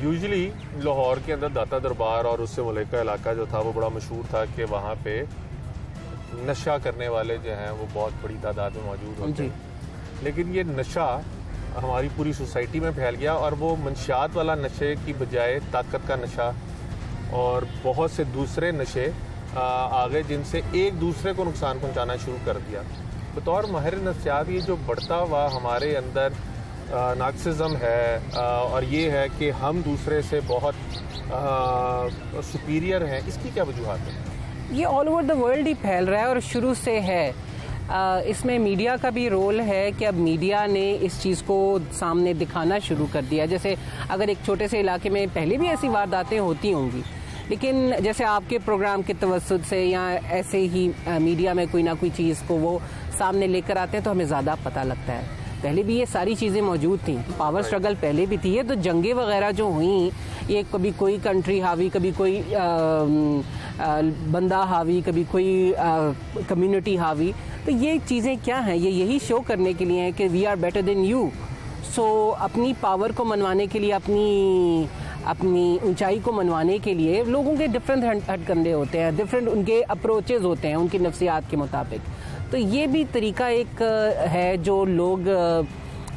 यूजुअली लाहौर के अंदर दाता दरबार और उससे मुल्का इलाका जो था वो बड़ा मशहूर था कि वहाँ पे नशा करने वाले जो हैं वो बहुत बड़ी तादाद में मौजूद होते हैं, लेकिन ये नशा हमारी पूरी सोसाइटी में फैल गया और वो मंशियात वाला नशे की बजाय ताकत का नशा और बहुत से दूसरे नशे आ गए जिनसे एक दूसरे को नुकसान पहुंचाना शुरू कर दिया। बतौर माहिर नफ्सियात ये जो बढ़ता हुआ हमारे अंदर नार्सिसिज्म है और ये है कि हम दूसरे से बहुत सुपीरियर हैं, इसकी क्या वजूहत है? ये ऑल ओवर द वर्ल्ड ही फैल रहा है और शुरू से है। इसमें मीडिया का भी रोल है कि अब मीडिया ने इस चीज़ को सामने दिखाना शुरू कर दिया। जैसे अगर एक छोटे से इलाके में पहले भी ऐसी वारदातें होती होंगी, लेकिन जैसे आपके प्रोग्राम के तवस्सुद से या ऐसे ही मीडिया में कोई ना कोई चीज़ को वो सामने लेकर आते हैं तो हमें ज़्यादा पता लगता है। पहले भी ये सारी चीज़ें मौजूद थी, पावर स्ट्रगल पहले भी थी। ये तो जंगें वगैरह जो हुई, ये कभी कोई कंट्री हावी, कभी कोई बंदा हावी, कभी कोई कम्युनिटी हावी। तो ये चीज़ें क्या हैं? ये यही शो करने के लिए हैं कि we are better than you. So अपनी पावर को मनवाने के लिए, अपनी ऊंचाई को मनवाने के लिए लोगों के डिफरेंट हटकंडे होते हैं, डिफरेंट उनके अप्रोचेज होते हैं उनकी नफ्सियात के मुताबिक। तो ये भी तरीका एक है जो लोग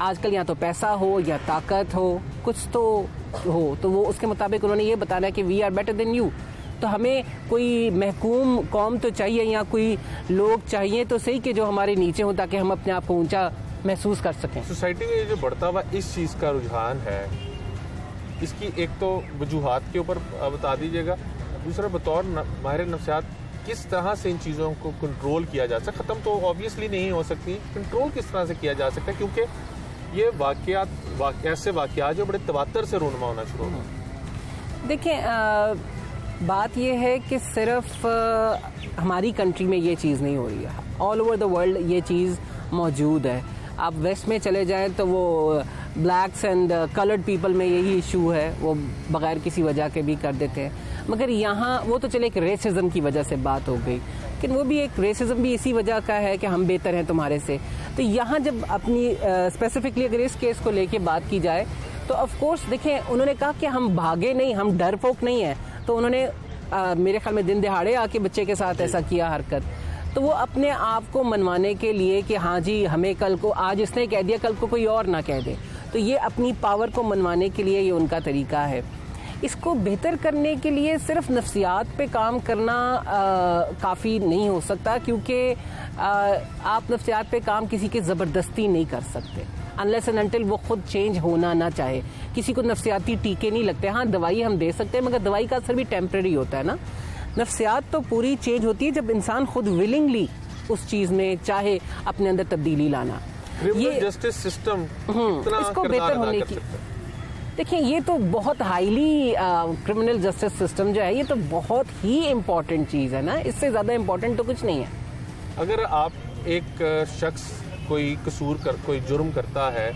आजकल या तो पैसा हो या ताकत हो, कुछ तो हो, तो वो उसके मुताबिक उन्होंने ये बताना है कि we are better than you. तो हमें कोई महकूम कौम तो चाहिए या कोई लोग चाहिए तो सही कि जो हमारे नीचे हो, ताकि हम अपने आप को ऊंचा महसूस कर सकें। सोसाइटी में ये जो बढ़ता हुआ इस चीज़ का रुझान है, इसकी एक तो वजूहात के ऊपर बता दीजिएगा, दूसरा बतौर माहिर नफ्सियात किस तरह से इन चीज़ों को कंट्रोल किया जा सकता? ख़त्म तो ऑब्वियसली नहीं हो सकती, कंट्रोल किस तरह से किया जा सकता है? क्योंकि ये ऐसे वाक़यात जो बड़े तवातर से रूनमा होना शुरू हो। देखिए, बात ये है कि सिर्फ हमारी कंट्री में ये चीज़ नहीं हो रही है, ऑल ओवर द वर्ल्ड ये चीज़ मौजूद है। आप वेस्ट में चले जाएं तो वो ब्लैक्स एंड कलर्ड पीपल में यही इशू है, वो बगैर किसी वजह के भी कर देते हैं। मगर यहाँ वो तो चले एक रेसिज्म की वजह से बात हो गई, लेकिन वो भी एक रेसिज्म भी इसी वजह का है कि हम बेहतर हैं तुम्हारे से। तो यहाँ जब अपनी स्पेसिफिकली अगर इस केस को लेके बात की जाए तो ऑफ कोर्स देखें, उन्होंने कहा कि हम भागे नहीं, हम डरपोक नहीं हैं। तो उन्होंने मेरे ख्याल में दिन दिहाड़े आके बच्चे के साथ ऐसा किया हरकत, तो वो अपने आप को मनवाने के लिए कि हाँ जी हमें कल को, आज इसने कह दिया कल को कोई और ना कह दे, तो ये अपनी पावर को मनवाने के लिए ये उनका तरीका है। इसको बेहतर करने के लिए सिर्फ नफ्सियात पे काम करना काफ़ी नहीं हो सकता, क्योंकि आप नफ्सियात पे काम किसी के ज़बरदस्ती नहीं कर सकते अनलेस एंड अनटिल वो खुद चेंज होना ना चाहे। किसी को नफ्सियाती टीके नहीं लगते। हाँ, दवाई हम दे सकते हैं, मगर दवाई का असर भी टेम्परेरी होता है ना। नफ्सियात तो पूरी चेंज होती है जब इंसान खुद विलिंगली उस चीज़ में चाहे अपने अंदर तब्दीली लाना। ये जस्टिस सिस्टम इसको बेहतर होने की, देखिए ये तो बहुत हाईली क्रिमिनल जस्टिस सिस्टम जो है ये तो बहुत ही इम्पोर्टेंट चीज़ है ना, इससे ज़्यादा इम्पोर्टेंट तो कुछ नहीं है। अगर आप एक शख्स कोई जुर्म करता है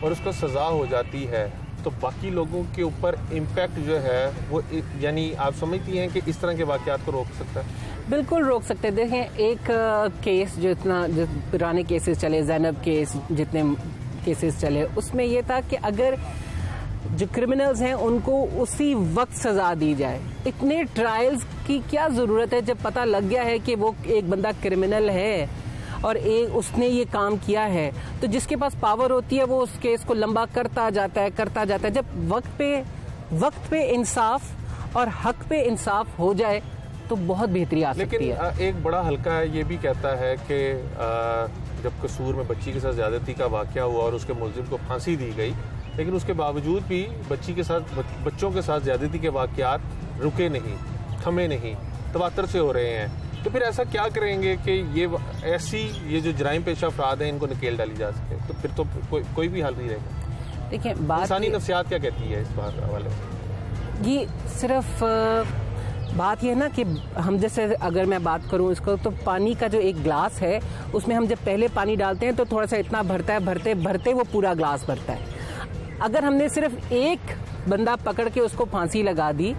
और उसको सज़ा हो जाती है तो बाकी लोगों के ऊपर इम्पैक्ट जो है वो, यानी आप समझती हैं कि इस तरह के वाक़यात को रोक सकता है? बिल्कुल रोक सकते हैं। देखें, एक केस जो पुराने केसेस चले, ज़ैनब केस, जितने केसेस चले, उसमें ये था कि अगर जो क्रिमिनल्स हैं उनको उसी वक्त सज़ा दी जाए। इतने ट्रायल्स की क्या ज़रूरत है जब पता लग गया है कि वो एक बंदा क्रिमिनल है और उसने ये काम किया है, तो जिसके पास पावर होती है वो उस केस को लंबा करता जाता है। जब वक्त पे इंसाफ और हक पे इंसाफ हो जाए तो बहुत बेहतरी आ सकती है। लेकिन एक बड़ा हल्का है ये भी कहता है कि जब कसूर में बच्ची के साथ ज्यादती का वाकया हुआ और उसके मुलजिम को फांसी दी गई, लेकिन उसके बावजूद भी बच्चों के साथ ज्यादती के वाकयात रुके नहीं, थमे नहीं, तवातर से हो रहे हैं। तो फिर ऐसा क्या करेंगे कि ये जो जराइम पेशा अफराद हैं इनको नकेल डाली जा सके? तो फिर तो कोई भी हल नहीं रहेगा। देखिए, इंसानी नफ्सियात क्या कहती है इस बात हवाले से? ये सिर्फ बात ये है ना कि हम जैसे अगर मैं बात करूं इसको, तो पानी का जो एक ग्लास है उसमें हम जब पहले पानी डालते हैं तो थोड़ा सा इतना भरता है, भरते भरते वो पूरा ग्लास भरता है। अगर हमने सिर्फ एक बंदा पकड़ के उसको फांसी लगा दी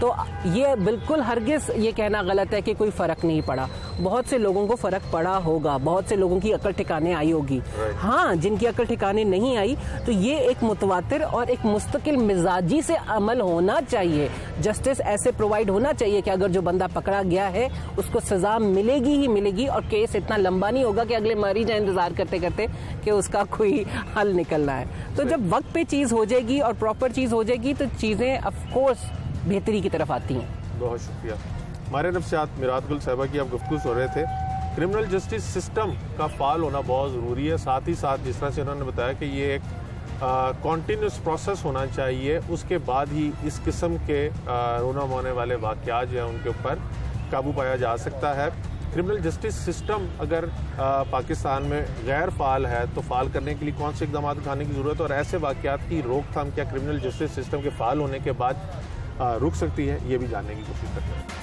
تو یہ بالکل ہرگز یہ کہنا غلط ہے کہ کوئی فرق نہیں پڑا. بہت سے لوگوں کو فرق پڑا ہوگا, بہت سے لوگوں کی عقل ٹھکانے آئی ہوگی. ہاں, جن کی عقل ٹھکانے نہیں آئی تو یہ ایک متواتر اور ایک مستقل مزاجی سے عمل ہونا چاہیے. جسٹس ایسے پرووائڈ ہونا چاہیے کہ اگر جو بندہ پکڑا گیا ہے اس کو سزا ملے گی ہی ملے گی, اور کیس اتنا لمبا نہیں ہوگا کہ اگلے مری جائیں انتظار کرتے کرتے کہ اس کا کوئی حل نکلنا ہے. تو جب وقت پہ چیز ہو جائے گی اور پراپر چیز ہو جائے گی تو چیزیں آف کورس بہتری کی طرف آتی ہیں. بہت شکریہ. ہمارے نفسیات میرات گل صاحبہ کی آپ گفتگو سن رہے تھے. کرمنل جسٹس سسٹم کا فعال ہونا بہت ضروری ہے, ساتھ ہی ساتھ جس طرح سے انہوں نے بتایا کہ یہ ایک کنٹینیوس پروسیس ہونا چاہیے, اس کے بعد ہی اس قسم کے رونما ہونے والے واقعات جو ہیں ان کے اوپر قابو پایا جا سکتا ہے. کرمنل جسٹس سسٹم اگر پاکستان میں غیر فعال ہے تو فعال کرنے کے لیے کون سے اقدامات اٹھانے کی ضرورت ہے, اور ایسے واقعات کی روک تھام کیا کرمنل جسٹس سسٹم کے فعال ہونے کے بعد رک سکتی ہے, یہ بھی جاننے کی کوشش کرتے ہیں.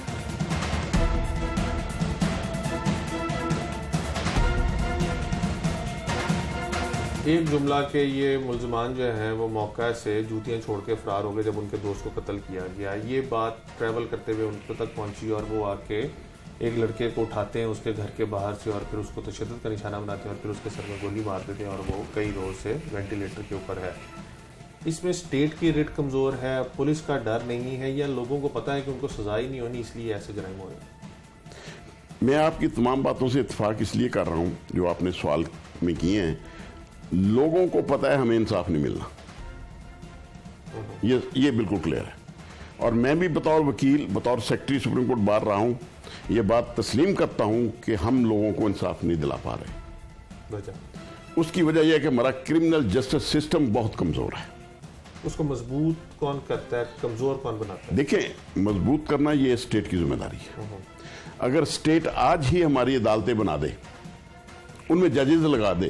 ایک جملہ کہ یہ ملزمان جو ہیں وہ موقع سے جوتیاں چھوڑ کے فرار ہو گئے جب ان کے دوست کو قتل کیا گیا. یہ بات ٹریول کرتے ہوئے ان تک پہنچی اور وہ آ کے ایک لڑکے کو اٹھاتے ہیں اس کے گھر کے باہر سے اور پھر اس کو تشدد کا نشانہ بناتے ہیں اور پھر اس کے سر میں گولی مار دیتے ہیں اور وہ کئی روز سے وینٹیلیٹر کے اوپر ہے. اس میں اسٹیٹ کی ریٹ کمزور ہے, پولیس کا ڈر نہیں ہے, یا لوگوں کو پتہ ہے کہ ان کو سزا ہی نہیں ہونی اس لیے ایسے جرائم ہو رہے ہیں؟ میں آپ کی تمام باتوں سے اتفاق اس لیے کر رہا ہوں جو آپ نے سوال میں کیے ہیں. لوگوں کو پتہ ہے ہمیں انصاف نہیں ملنا, یہ بالکل کلیئر ہے. اور میں بھی بطور وکیل, بطور سیکرٹری سپریم کورٹ بار رہا ہوں, یہ بات تسلیم کرتا ہوں کہ ہم لوگوں کو انصاف نہیں دلا پا رہے. اس کی وجہ یہ ہے کہ ہمارا کرمنل جسٹس سسٹم بہت کمزور ہے. اس کو مضبوط کون کرتا ہے, کمزور کون بناتا ہے؟ دیکھیں, مضبوط کرنا یہ اسٹیٹ کی ذمہ داری ہے. اگر اسٹیٹ آج ہی ہماری عدالتیں بنا دے, ان میں ججز لگا دے,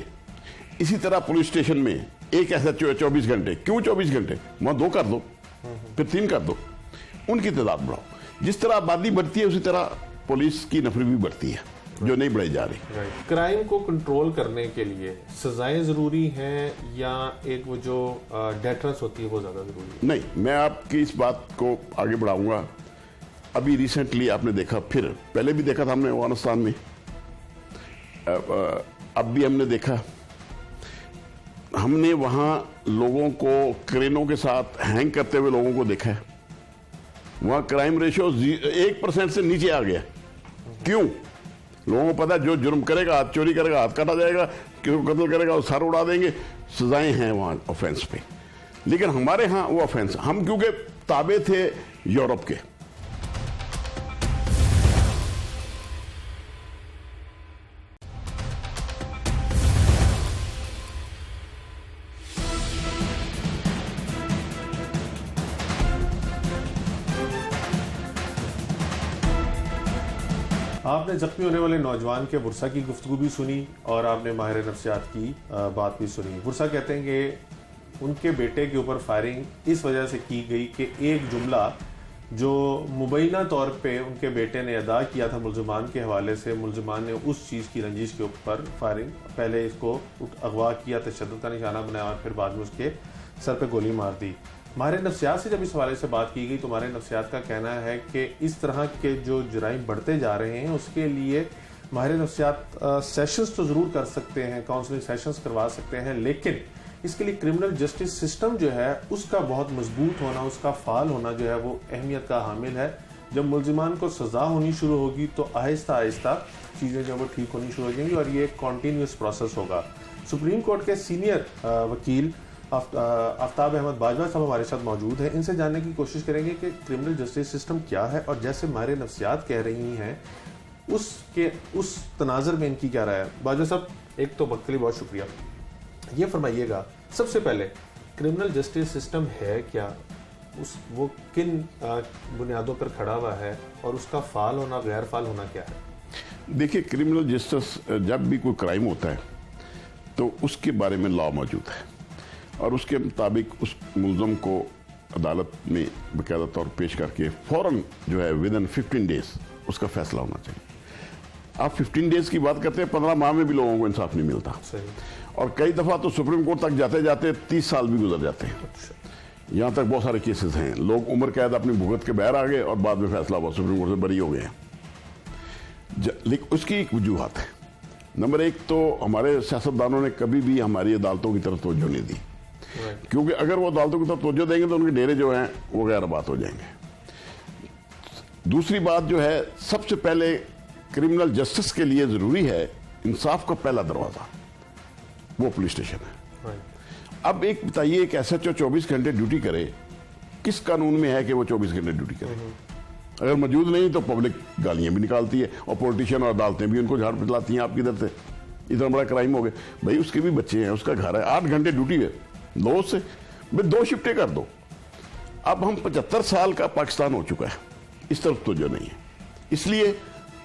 اسی طرح پولیس اسٹیشن میں ایک ایسا 24 گھنٹے, کیوں 24 گھنٹے, وہاں 2 کر دو, پھر 3 کر دو, ان کی تعداد بڑھاؤ. جس طرح آبادی بڑھتی ہے اسی طرح پولیس کی نفری بھی بڑھتی ہے جو نہیں بڑھائی جا رہی. کرائم کو کنٹرول کرنے کے لیے سزائیں ضروری ہیں یا ایک وہ جو ڈیٹرنس ہوتی ہے وہ زیادہ ضروری ہے؟ نہیں, میں آپ کی اس بات کو آگے بڑھاؤں گا. ابھی ریسنٹلی آپ نے دیکھا, پھر پہلے بھی دیکھا تھا ہم نے افغانستان میں, اب بھی ہم نے دیکھا, ہم نے وہاں لوگوں کو کرینوں کے ساتھ ہینگ کرتے ہوئے لوگوں کو دیکھا ہے. وہاں کرائم ریشو 1% سے نیچے آ گیا. کیوں؟ لوگوں کو پتا جو جرم کرے گا, ہاتھ چوری کرے گا ہاتھ کاٹا جائے گا, کسی کو قتل کرے گا وہ سر اڑا دیں گے. سزائیں ہیں وہاں آفینس پہ, لیکن ہمارے ہاں وہ آفینس, ہم کیونکہ تابع تھے یورپ کے. آپ نے زخمی ہونے والے نوجوان کے ورثہ کی گفتگو بھی سنی اور آپ نے ماہر نفسیات کی بات بھی سنی. ورثہ کہتے ہیں کہ ان کے بیٹے کے اوپر فائرنگ اس وجہ سے کی گئی کہ ایک جملہ جو مبینہ طور پہ ان کے بیٹے نے ادا کیا تھا ملزمان کے حوالے سے, ملزمان نے اس چیز کی رنجش کے اوپر فائرنگ, پہلے اس کو اغوا کیا, تشدد کا نشانہ بنایا اور پھر بعد میں اس کے سر پہ گولی مار دی. ماہر نفسیات سے جب اس حوالے سے بات کی گئی تو ماہر نفسیات کا کہنا ہے کہ اس طرح کے جو جرائم بڑھتے جا رہے ہیں اس کے لیے ماہر نفسیات سیشنز تو ضرور کر سکتے ہیں, کاؤنسلنگ سیشنز کروا سکتے ہیں, لیکن اس کے لیے کرمنل جسٹس سسٹم جو ہے اس کا بہت مضبوط ہونا, اس کا فعال ہونا جو ہے وہ اہمیت کا حامل ہے. جب ملزمان کو سزا ہونی شروع ہوگی تو آہستہ آہستہ چیزیں جو وہ ٹھیک ہونی شروع ہو جائیں گی اور یہ ایک کنٹینیوس پروسیس ہوگا. سپریم کورٹ کے سینئر وکیل آفتاب احمد باجوہ صاحب ہمارے ساتھ موجود ہیں. ان سے جاننے کی کوشش کریں گے کہ کرمنل جسٹس سسٹم کیا ہے اور جیسے ماہر نفسیات کہہ رہی ہیں اس تناظر میں ان کی کیا رائے ہے. باجوہ صاحب, ایک تو وقت کے لیے بہت شکریہ. یہ فرمائیے گا سب سے پہلے کرمنل جسٹس سسٹم ہے کیا, وہ کن بنیادوں پر کھڑا ہوا ہے اور اس کا فعال ہونا غیر فعال ہونا کیا ہے؟ دیکھیے, کرمنل جسٹس جب بھی کوئی کرائم ہوتا ہے تو اس کے بارے میں لا موجود ہے اور اس کے مطابق اس ملزم کو عدالت میں باقاعدہ طور پیش کر کے فوراً جو ہے ودن 15 days اس کا فیصلہ ہونا چاہیے. آپ 15 days کی بات کرتے ہیں, 15 ماہ میں بھی لوگوں کو انصاف نہیں ملتا. صحیح. اور کئی دفعہ تو سپریم کورٹ تک جاتے جاتے 30 سال بھی گزر جاتے ہیں. यहाँ तक बहुत सारे केसेस हैं, लोग उम्र कैद अपनी भुगत के बाहर आ गए और बाद में फैसला हुआ, सुप्रीम कोर्ट से बरी हो गए हैं। लेकिन उसकी एक वजूहत है। नंबर एक तो हमारे सियासतदानों ने कभी भी हमारी अदालतों की तरफ तवज्जो नहीं दी, क्योंकि अगर वो अदालतों की तरफ तवज्जो देंगे तो उनके डेरे जो हैं वो गैर बात हो जाएंगे। दूसरी बात जो है, सबसे पहले क्रिमिनल जस्टिस के लिए जरूरी है इंसाफ का पहला दरवाजा, वो पुलिस स्टेशन है। अब एक बताइए, एक SHO 24 घंटे ड्यूटी करे, किस कानून में है कि वो 24 घंटे ड्यूटी करे? अगर मौजूद नहीं तो पब्लिक गालियां भी निकालती है और पॉलिटिशियन और अदालतें भी उनको झाड़ पिटलाती हैं, आपकी इधर से इतना बड़ा क्राइम हो गया। भाई उसके भी बच्चे हैं, उसका घर है, 8 घंटे ड्यूटी है, 2 से 2 शिफ्टें कर दो। अब हम 75 साल का पाकिस्तान हो चुका है, इस तरफ तो जो नहीं है, इसलिए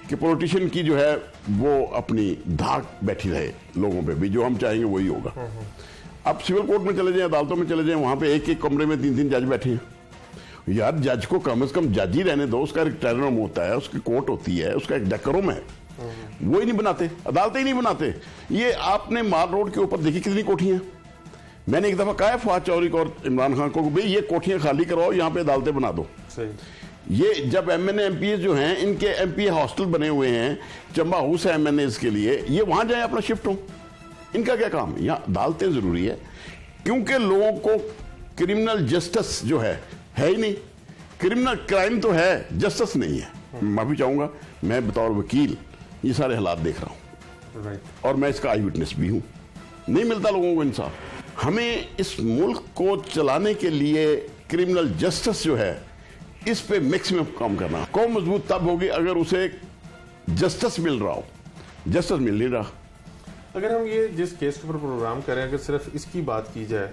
कि पॉलिटिशियन की जो है वो अपनी धाक बैठी रहे लोगों पे भी, जो हम चाहेंगे वही होगा। अब सिविल कोर्ट में चले जाएं, अदालतों में चले जाएं, वहां पे एक एक कमरे में 3-3 जज बैठे हैं। यार जज को कम से कम जज ही रहने दो, उसका एक टर्नरूम होता है, उसकी कोर्ट होती है, उसका एक डेकोरम है, वो ही नहीं बनाते, अदालतें ही नहीं बनाते। ये आपने माल रोड के ऊपर देखी कितनी कोठियां, मैंने एक दफा कहा है फवाद चौधरी को और इमरान खान को, भाई ये कोठियां खाली करवाओ, यहाँ पे अदालतें बना दो। ये जब MNA MPs जो हैं, इनके MP हॉस्टल बने हुए हैं, चंबा हाउस है MNAs के लिए, ये वहां जाए अपना शिफ्ट हो, इनका क्या काम? यहाँ अदालतें जरूरी है, क्योंकि लोगों को क्रिमिनल जस्टिस जो है ही नहीं। क्रिमिनल क्राइम तो है, जस्टिस नहीं है। माफी चाहूंगा, मैं बतौर वकील ये सारे हालात देख रहा हूं और मैं इसका आई विटनेस भी हूं। नहीं मिलता लोगों को इंसाफ। हमें इस मुल्क को चलाने के लिए क्रिमिनल जस्टिस जो है, इस पे मैक्सिमम काम करना। कौम मजबूत तब होगी अगर उसे जस्टिस मिल रहा हो, जस्टिस मिल नहीं रहा। अगर हम ये जिस केस के ऊपर प्रोग्राम करें, अगर सिर्फ इसकी बात की जाए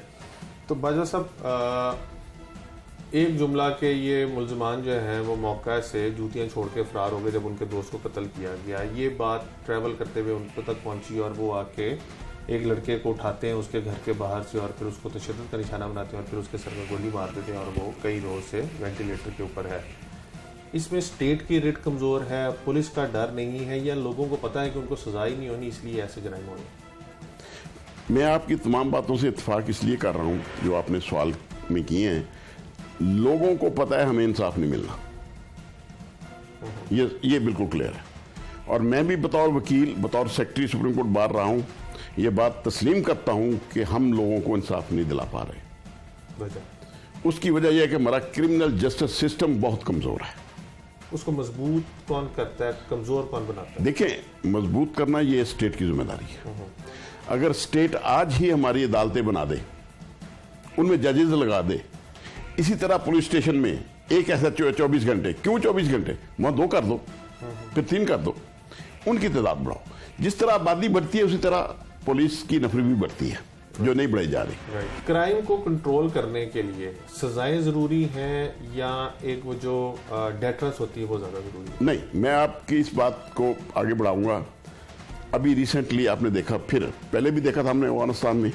तो बाजा साहब, एक जुमला के ये मुलजमान जो हैं वो मौका से जूतियां छोड़ के फरार हो गए जब उनके दोस्त को कत्ल किया गया। ये बात ट्रैवल करते हुए उन तक पहुंची और वो आके एक लड़के को उठाते हैं उसके घर के बाहर से और फिर उसको तशद्दुद का निशाना बनाते हैं और फिर उसके सर में गोली मार देते हैं और वो कई रोज से वेंटिलेटर के ऊपर है। इसमें स्टेट की रिट कमजोर है, पुलिस का डर नहीं है, या लोगों को पता है कि उनको सजा ही नहीं होनी इसलिए ऐसे जराइम हो रहे? मैं आपकी तमाम बातों से इत्तेफाक इसलिए कर रहा हूँ जो आपने सवाल में किए हैं। लोगों को पता है हमें इंसाफ नहीं मिलना, ये बिल्कुल क्लियर है। और मैं भी बतौर वकील, बतौर सेक्रेटरी सुप्रीम कोर्ट बार रहा हूँ, ये बात तस्लीम करता हूँ कि हम लोगों को इंसाफ नहीं दिला पा रहे। उसकी वजह यह है कि हमारा क्रिमिनल जस्टिस सिस्टम बहुत कमजोर है। उसको मजबूत कौन करता है, कमजोर कौन बनाता है? देखें, मजबूत करना ये स्टेट की जिम्मेदारी है। अगर स्टेट आज ही हमारी अदालतें बना दे, उनमें जजेस लगा दे, इसी तरह पुलिस स्टेशन में एक ऐसा 24 घंटे, क्यों 24 घंटे, वहां 2 कर दो, फिर 3 कर दो, उनकी तादाद बढ़ाओ। जिस तरह आबादी बढ़ती है उसी तरह पुलिस की नफरी भी बढ़ती है, जो नहीं बढ़ाई जा रही। क्राइम को कंट्रोल करने के लिए सजाएं जरूरी हैं या एक वो जो डेटरेंस होती है वो ज्यादा जरूरी है? नहीं, मैं आपकी इस बात को आगे बढ़ाऊंगा। अभी रिसेंटली आपने देखा, फिर पहले भी देखा था हमने अफगानिस्तान में,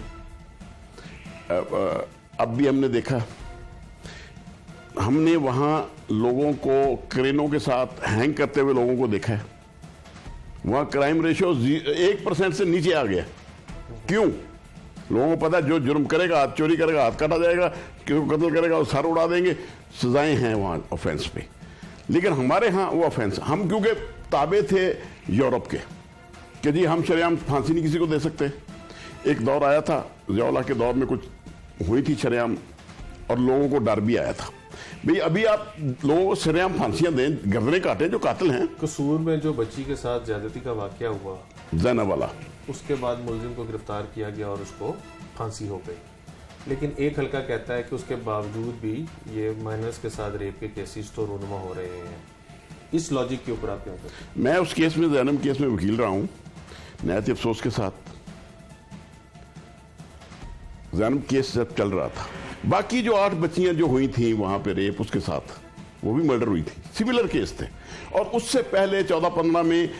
अब भी हमने देखा, हमने वहां लोगों को क्रेनों के साथ हैंग करते हुए लोगों को देखा है। वहां क्राइम रेशियो 1% से नीचे आ गया। क्यों? लोगों को पता है जो जुर्म करेगा, हाथ चोरी करेगा हाथ काटा जाएगा, किसी को कत्ल करेगा वो सर उड़ा देंगे। सजाएं हैं वहां ऑफेंस पे, लेकिन हमारे यहाँ वो ऑफेंस, हम क्योंकि ताबे थे यूरोप के कि जी हम शरेआम फांसी नहीं किसी को दे सकते। एक दौर आया था, ज़ियाउल्लाह के दौर में कुछ हुई थी शरेआम और लोगों को डर भी आया था। भाई अभी आप लोगों को शरेआम फांसियां दें, गर्दनें काटें जो कातिल हैं। कसूर में जो बच्ची के साथ ज्यादती का वाकया हुआ, ज़ैनब वाला, उसके बाद मुलजिम को गिरफ्तार किया गया और उसको फांसी हो गई। लेकिन एक हल्का कहता है कि उसके बावजूद भी ये माइनर्स के साथ रेप के केसेस तो रूनुमा हो रहे हैं। इस लॉजिक के ऊपर आप क्या कहते हैं? मैं उस केस में, ज़ैनब केस में वकील रहा हूं, नहायत अफसोस के साथ। ज़ैनब केस जब चल रहा था, बाकी जो 8 बच्चियां जो हुई थी वहां पे रेप, उसके साथ वो भी मर्डर हुई थी, सिमिलर केस थे। और उससे पहले 14-15 में,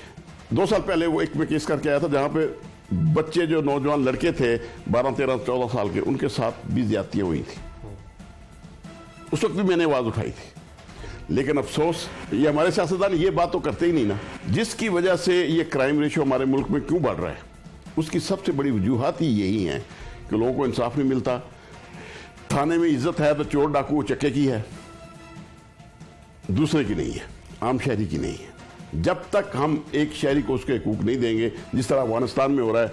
2 साल पहले वो एक में केस करके आया था जहां पे बच्चे जो नौजवान लड़के थे 12, 13, 14 साल के, उनके साथ भी ज्यादतियां हुई थी। उस वक्त भी मैंने आवाज उठाई थी। लेकिन अफसोस, ये हमारे सियासतदान ये बात तो करते ही नहीं ना। जिसकी वजह से ये क्राइम रेशियो हमारे मुल्क में क्यों बढ़ रहा है, उसकी सबसे बड़ी वजूहत ही यही है कि लोगों को इंसाफ नहीं मिलता। थाने में इज्जत है तो चोर डाकू चक्के की है, दूसरे की नहीं है, आम शहरी की नहीं है। जब तक हम एक शहरी को उसके हकूक नहीं देंगे, जिस तरह अफगानिस्तान में हो रहा है,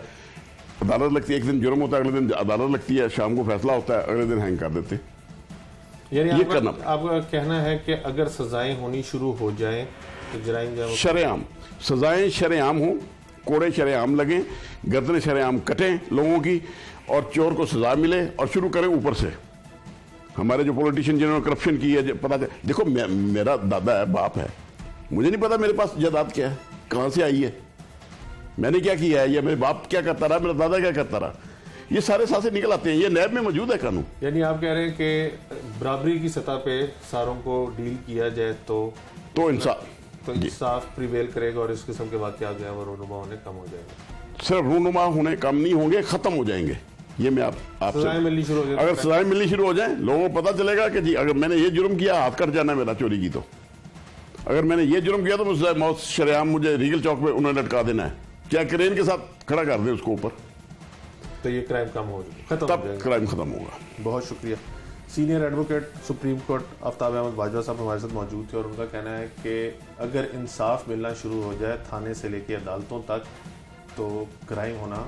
अदालत लगती है, एक दिन जुर्म होता है, अगले दिन अदालत लगती है, शाम को फैसला होता है, अगले दिन हैंग कर देते। यानी ये करना आपका कहना है कि अगर सजाएं होनी शुरू हो जाएं तो जराइम जो है शरेआम सजाएं शरेआम हो, कोड़े शरेआम लगें, गर्दनें शरेआम कटें लोगों की, और चोर को सजा मिले, और शुरू करें ऊपर से। हमारे जो पॉलिटिशियन जिन्होंने करप्शन की है, पता है, देखो मेरा दादा है, बाप है, मुझे नहीं पता मेरे पास जायदाद क्या है, कहां से आई है, मैंने क्या किया है, या मेरे बाप क्या करता रहा, मेरा दादा क्या करता रहा, ये सारे सासे निकल आते हैं। ये नैब में मौजूद है कानून। यानी आप कह रहे हैं कि बराबरी की सतह पे सारों को डील किया जाए तो इंसाफ प्रिवेल करेगा और इस किस्म के वाकयात जो है वो रूनुमा होने कम हो जाएंगे। सिर्फ रूनुमा होने कम नहीं होंगे, खत्म हो जाएंगे। ये मैं आपसे, सजाएं मिलनी शुरू हो जाए, अगर सजाएं मिलनी शुरू हो जाए, लोगों को पता चलेगा कि जी अगर मैंने ये जुर्म किया, हाथ कट जाना मेरा चोरी की, तो अगर मैंने ये जुर्म किया तो मुझे मौत शरेआम मुझे रीगल चौक पे उन्हें लटका देना है, क्या क्रेन के साथ खड़ा कर दे उसको ऊपर, तो ये क्राइम कम हो खत्म हो तब जाएगा। क्राइम खत्म होगा। बहुत शुक्रिया। Senior advocate supreme court Aftab Ahmad Bajwa साहब हमारे साथ मौजूद थे और उनका कहना है कि अगर इंसाफ मिलना शुरू हो जाए थाने से लेकर अदालतों तक तो क्राइम होना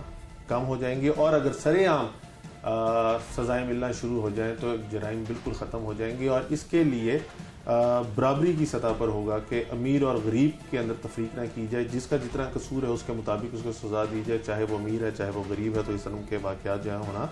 कम हो जाएंगे, और अगर सरेआम सजाएं मिलना शुरू हो जाएं तो जराइम बिल्कुल ख़त्म हो जाएंगे। और इसके लिए बराबरी की सतह पर होगा कि अमीर और गरीब के अंदर तफरीक ना की जाए, जिसका जितना कसूर है उसके मुताबिक उसको सज़ा दी जाए, चाहे वो अमीर है चाहे वो गरीब है, तो इस तरह के वाक़यात जो है होना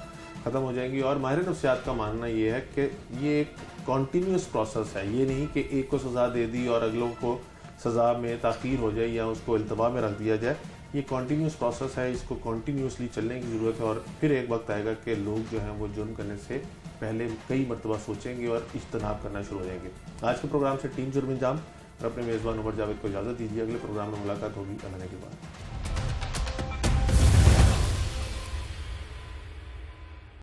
ख़त्म हो जाएंगी। और माहिर नफ्सियात का मानना ये है कि ये एक कॉन्टीन्यूस प्रोसेस है, ये नहीं कि एक को सज़ा दे दी और अगलों को सज़ा में ताख़ीर हो जाए या उसको इल्तवा में रख दिया जाए। ये कॉन्टीन्यूस प्रोसेस है, इसको कॉन्टीन्यूसली चलने की ज़रूरत है। और फिर एक वक्त आएगा कि लोग जो हैं वो जुर्म करने से पहले कई मरतबा सोचेंगे और इज्तनाब करना शुरू हो जाएंगे। आज के प्रोग्राम से टीम जुर्म इंजाम और अपने मेज़बान उमर जावेद को इजाज़त दीजिए। अगले प्रोग्राम में मुलाकात होगी अल्लाह के बाद।